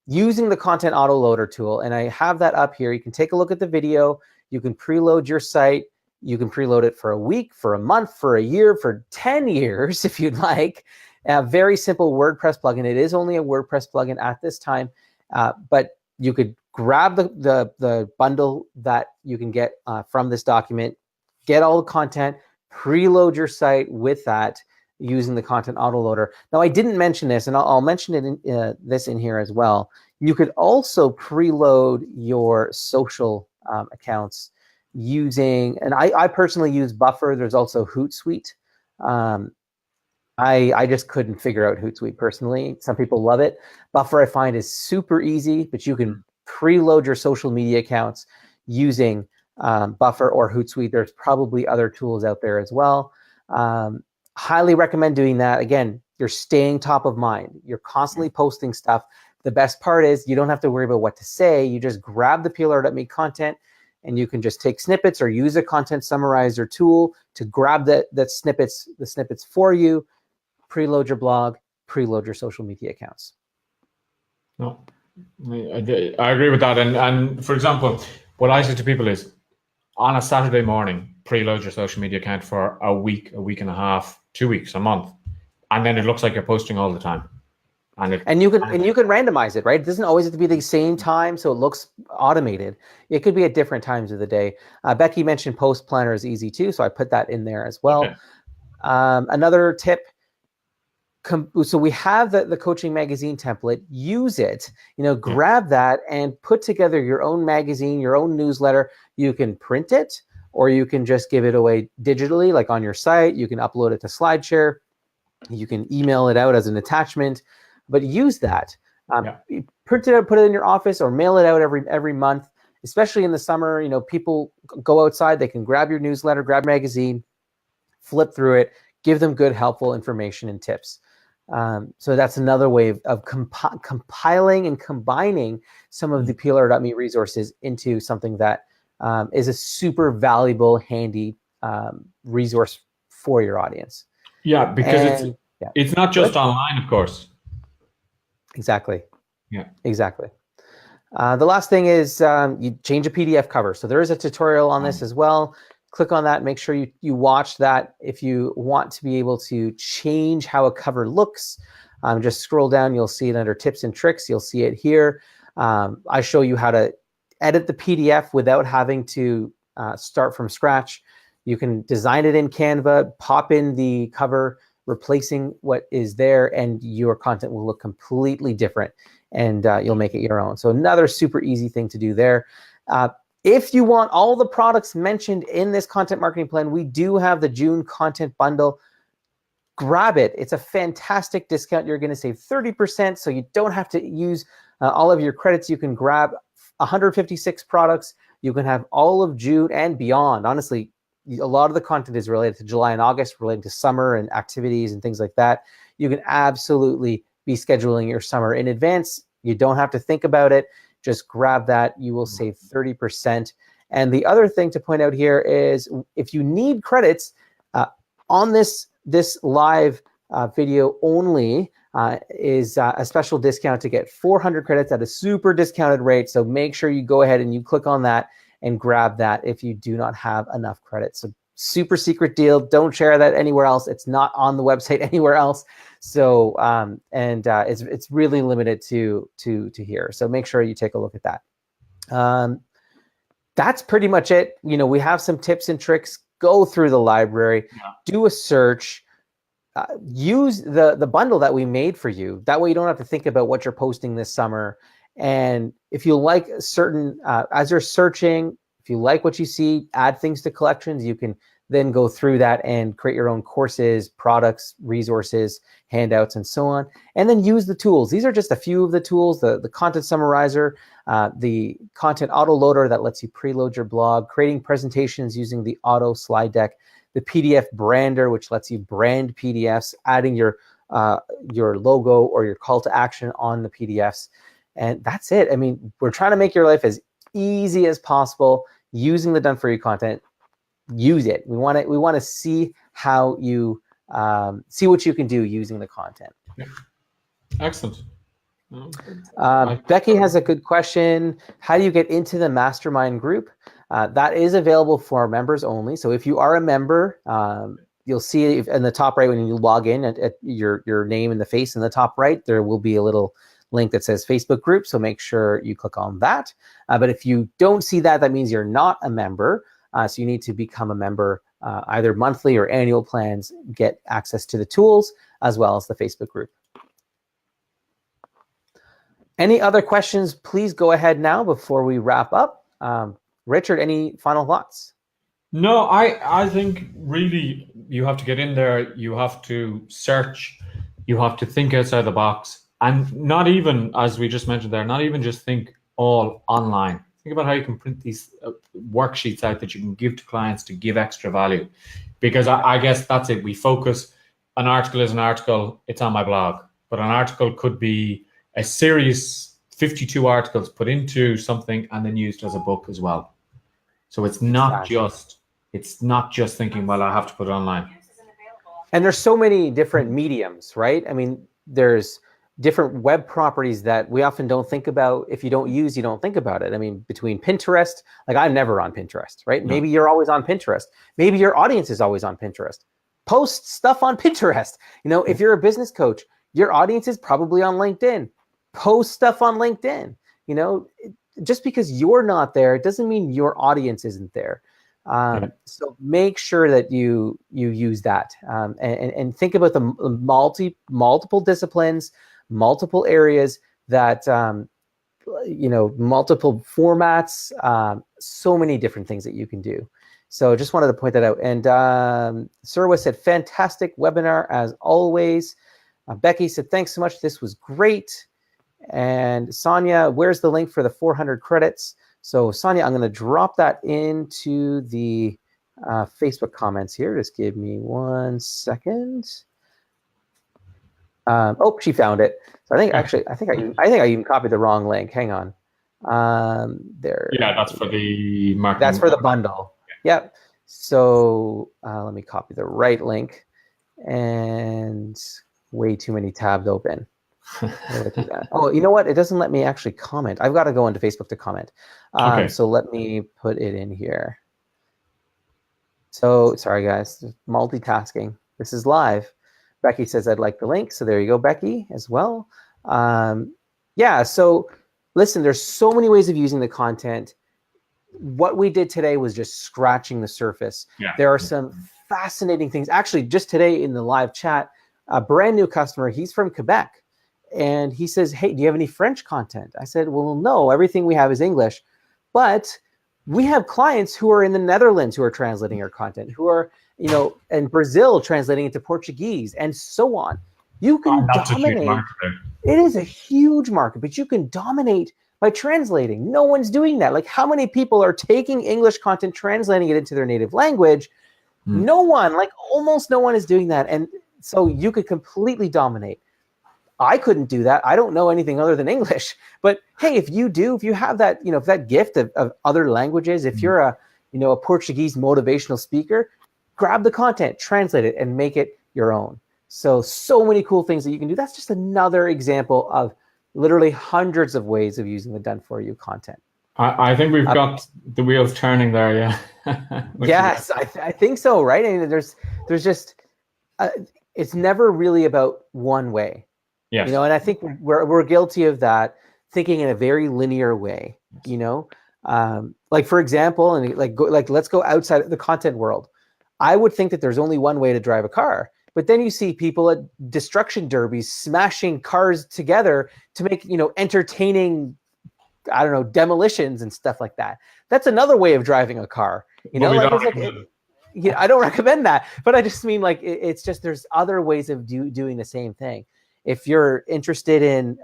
using the Content Autoloader tool. And I have that up here. You can take a look at the video. You can preload your site. You can preload it for a week, for a month, for a year, for 10 years if you'd like. A very simple WordPress plugin. It is only a WordPress plugin at this time, but you could grab the bundle that you can get from this document, get all the content, preload your site with that using the Content Autoloader. Now, I didn't mention this, and I'll mention it in here as well. You could also preload your social accounts using, and I personally use Buffer. There's also Hootsuite. I just couldn't figure out Hootsuite personally. Some people love it. Buffer I find is super easy, but you can preload your social media accounts using Buffer or Hootsuite. There's probably other tools out there as well. Highly recommend doing that. Again, you're staying top of mind. You're constantly posting stuff. The best part is you don't have to worry about what to say. You just grab the PLR.me content, and you can just take snippets or use a content summarizer tool to grab the snippets for you. Preload your blog, preload your social media accounts. No, I agree with that. And for example, what I say to people is, on a Saturday morning, preload your social media account for a week and a half, 2 weeks, a month, and then it looks like you're posting all the time. And you can randomize it, right? It doesn't always have to be the same time, so it looks automated. It could be at different times of the day. Becky mentioned Post Planner is easy too, so I put that in there as well. Okay. Another tip. So we have the coaching magazine template. Use it, grab that and put together your own magazine, your own newsletter. You can print it, or you can just give it away digitally, like on your site. You can upload it to SlideShare. You can email it out as an attachment, but use that. Print it out, put it in your office, or mail it out every month. Especially in the summer, people go outside. They can grab your newsletter, grab magazine, flip through it, give them good, helpful information and tips. So that's another way of compiling and combining some of the PLR.me resources into something that is a super valuable, handy resource for your audience. Yeah, because it's not just online, of course. Exactly. Yeah. Exactly. The last thing is you change a PDF cover. So there is a tutorial on this as well. Click on that. Make sure you watch that. If you want to be able to change how a cover looks, just scroll down. You'll see it under tips and tricks. You'll see it here. I show you how to edit the PDF without having to start from scratch. You can design it in Canva, pop in the cover, replacing what is there, and your content will look completely different, and you'll make it your own. So another super easy thing to do there. If you want all the products mentioned in this content marketing plan, we do have the June content bundle. Grab it. It's a fantastic discount. You're going to save 30%, so you don't have to use all of your credits. You can grab 156 products. You can have all of June and beyond. Honestly, a lot of the content is related to July and August, related to summer and activities and things like that. You can absolutely be scheduling your summer in advance. You don't have to think about it. Just grab that. You will save 30%. And the other thing to point out here is if you need credits on this live video only, is a special discount to get 400 credits at a super discounted rate. So make sure you go ahead and you click on that and grab that if you do not have enough credits. So super secret deal. Don't share that anywhere else. It's not on the website anywhere else. So it's really limited to here. So make sure you take a look at that. That's pretty much it. You know, we have some tips and tricks. Go through the library, do a search. Use the bundle that we made for you. That way you don't have to think about what you're posting this summer. And if you like certain, as you're searching, if you like what you see, add things to collections, you can then go through that and create your own courses, products, resources, handouts, and so on. And then use the tools. These are just a few of the tools, the content summarizer, the content autoloader that lets you preload your blog, creating presentations using the auto slide deck, the PDF brander, which lets you brand PDFs, adding your logo or your call to action on the PDFs. And that's it. I mean, we're trying to make your life as easy as possible using the done for you content. Use it. We want to see how you see what you can do using the content. Excellent. Becky has a good question. How do you get into the mastermind group? That is available for members only. So if you are a member, you'll see in the top right when you log in at your name and the face in the top right, there will be a little link that says Facebook group. So make sure you click on that. But if you don't see that, that means you're not a member. So you need to become a member, either monthly or annual plans, get access to the tools as well as the Facebook group. Any other questions, please go ahead now before we wrap up. Richard, any final thoughts? No, I think really you have to get in there. You have to search. You have to think outside the box. And not even, as we just mentioned there, not even just think all online. Think about how you can print these worksheets out that you can give to clients to give extra value. Because I guess that's it. We focus, an article is an article, it's on my blog. But an article could be a series, 52 articles put into something and then used as a book as well. So it's not just thinking, well, I have to put it online. And there's so many different mediums, right? I mean, there's different web properties that we often don't think about. If you don't use, you don't think about it. I mean, between Pinterest, like I'm never on Pinterest, right? No. Maybe you're always on Pinterest. Maybe your audience is always on Pinterest. Post stuff on Pinterest. You know, if you're a business coach, your audience is probably on LinkedIn. Post stuff on LinkedIn. You know, just because you're not there, it doesn't mean your audience isn't there. So make sure that you use that and think about the multiple disciplines, multiple areas that, multiple formats, so many different things that you can do. So just wanted to point that out. And Surwa said, fantastic webinar as always. Becky said, thanks so much. This was great. And Sonia, where's the link for the 400 credits? So Sonia, I'm going to drop that into the Facebook comments here. Just give me 1 second. Oh, she found it. So I think I even copied the wrong link. Hang on. There. Yeah, that's for the marketing. That's for the bundle. Yep. So let me copy the right link. And way too many tabs open. Oh, you know what? It doesn't let me actually comment. I've got to go into Facebook to comment. Okay. So let me put it in here. So sorry, guys. Multitasking. This is live. Becky says, I'd like the link. So there you go, Becky, as well. Yeah, so listen, there's so many ways of using the content. What we did today was just scratching the surface. Yeah. There are some fascinating things. Actually, just today in the live chat, a brand new customer, he's from Quebec. And he says, hey, do you have any French content? I said, well, no, everything we have is English. But we have clients who are in the Netherlands who are translating our content, who are, in Brazil translating into Portuguese, and so on. You can dominate. It is a huge market, but you can dominate by translating. No one's doing that. Like, how many people are taking English content, translating it into their native language, No one, like almost no one is doing that. And so you could completely dominate. I couldn't do that. I don't know anything other than English. But hey, if you do, if you have that, if that gift of other languages, if you're a Portuguese motivational speaker, grab the content, translate it, and make it your own. So many cool things that you can do. That's just another example of literally hundreds of ways of using the done for you content. I think we've got the wheels turning there, yeah. Yes, I think so, right? I mean, there's just, it's never really about one way. Yes. And I think we're guilty of that, thinking in a very linear way, like for example, and let's go outside of the content world. I would think that there's only one way to drive a car, but then you see people at destruction derbies smashing cars together to make, entertaining, I don't know, demolitions and stuff like that. That's another way of driving a car, I don't recommend that, but I just mean it's just, there's other ways of doing the same thing. If you're interested in,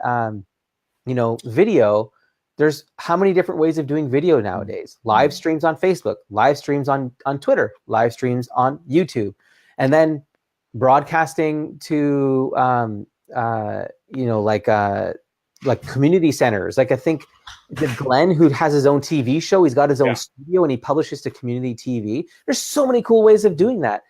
video, there's how many different ways of doing video nowadays? Live streams on Facebook, live streams on Twitter, live streams on YouTube, and then broadcasting to, like community centers. Like I think Glenn, who has his own TV show, he's got his own studio and he publishes to community TV. There's so many cool ways of doing that.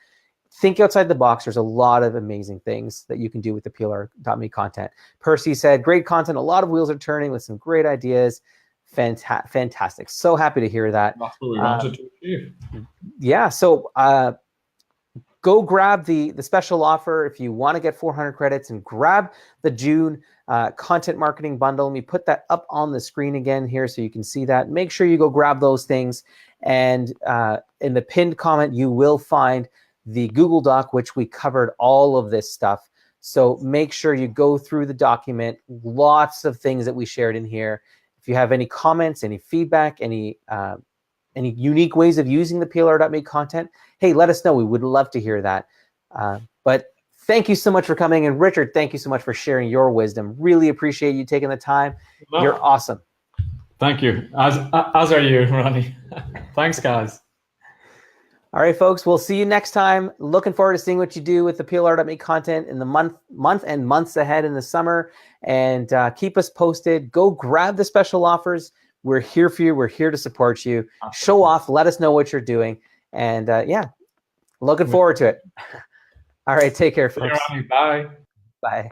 Think outside the box. There's a lot of amazing things that you can do with the PLR.me content. Percy said, great content. A lot of wheels are turning with some great ideas. Fantastic. So happy to hear that. That's what we wanted to achieve. Yeah. So go grab the special offer if you want to get 400 credits, and grab the June content marketing bundle. Let me put that up on the screen again here so you can see that. Make sure you go grab those things. And in the pinned comment, you will find the Google Doc, which we covered all of this stuff. So make sure you go through the document. Lots of things that we shared in here. If you have any comments, any feedback, any unique ways of using the PLR.me content, hey, let us know. We would love to hear that. But thank you so much for coming. And Richard, thank you so much for sharing your wisdom. Really appreciate you taking the time. No. You're awesome. Thank you. As are you, Ronnie. Thanks, guys. All right, folks, we'll see you next time. Looking forward to seeing what you do with the PLR.me content in the month and months ahead in the summer. And keep us posted. Go grab the special offers. We're here for you. We're here to support you. Show off. Let us know what you're doing. And looking forward to it. All right, take care, folks. Bye. Bye.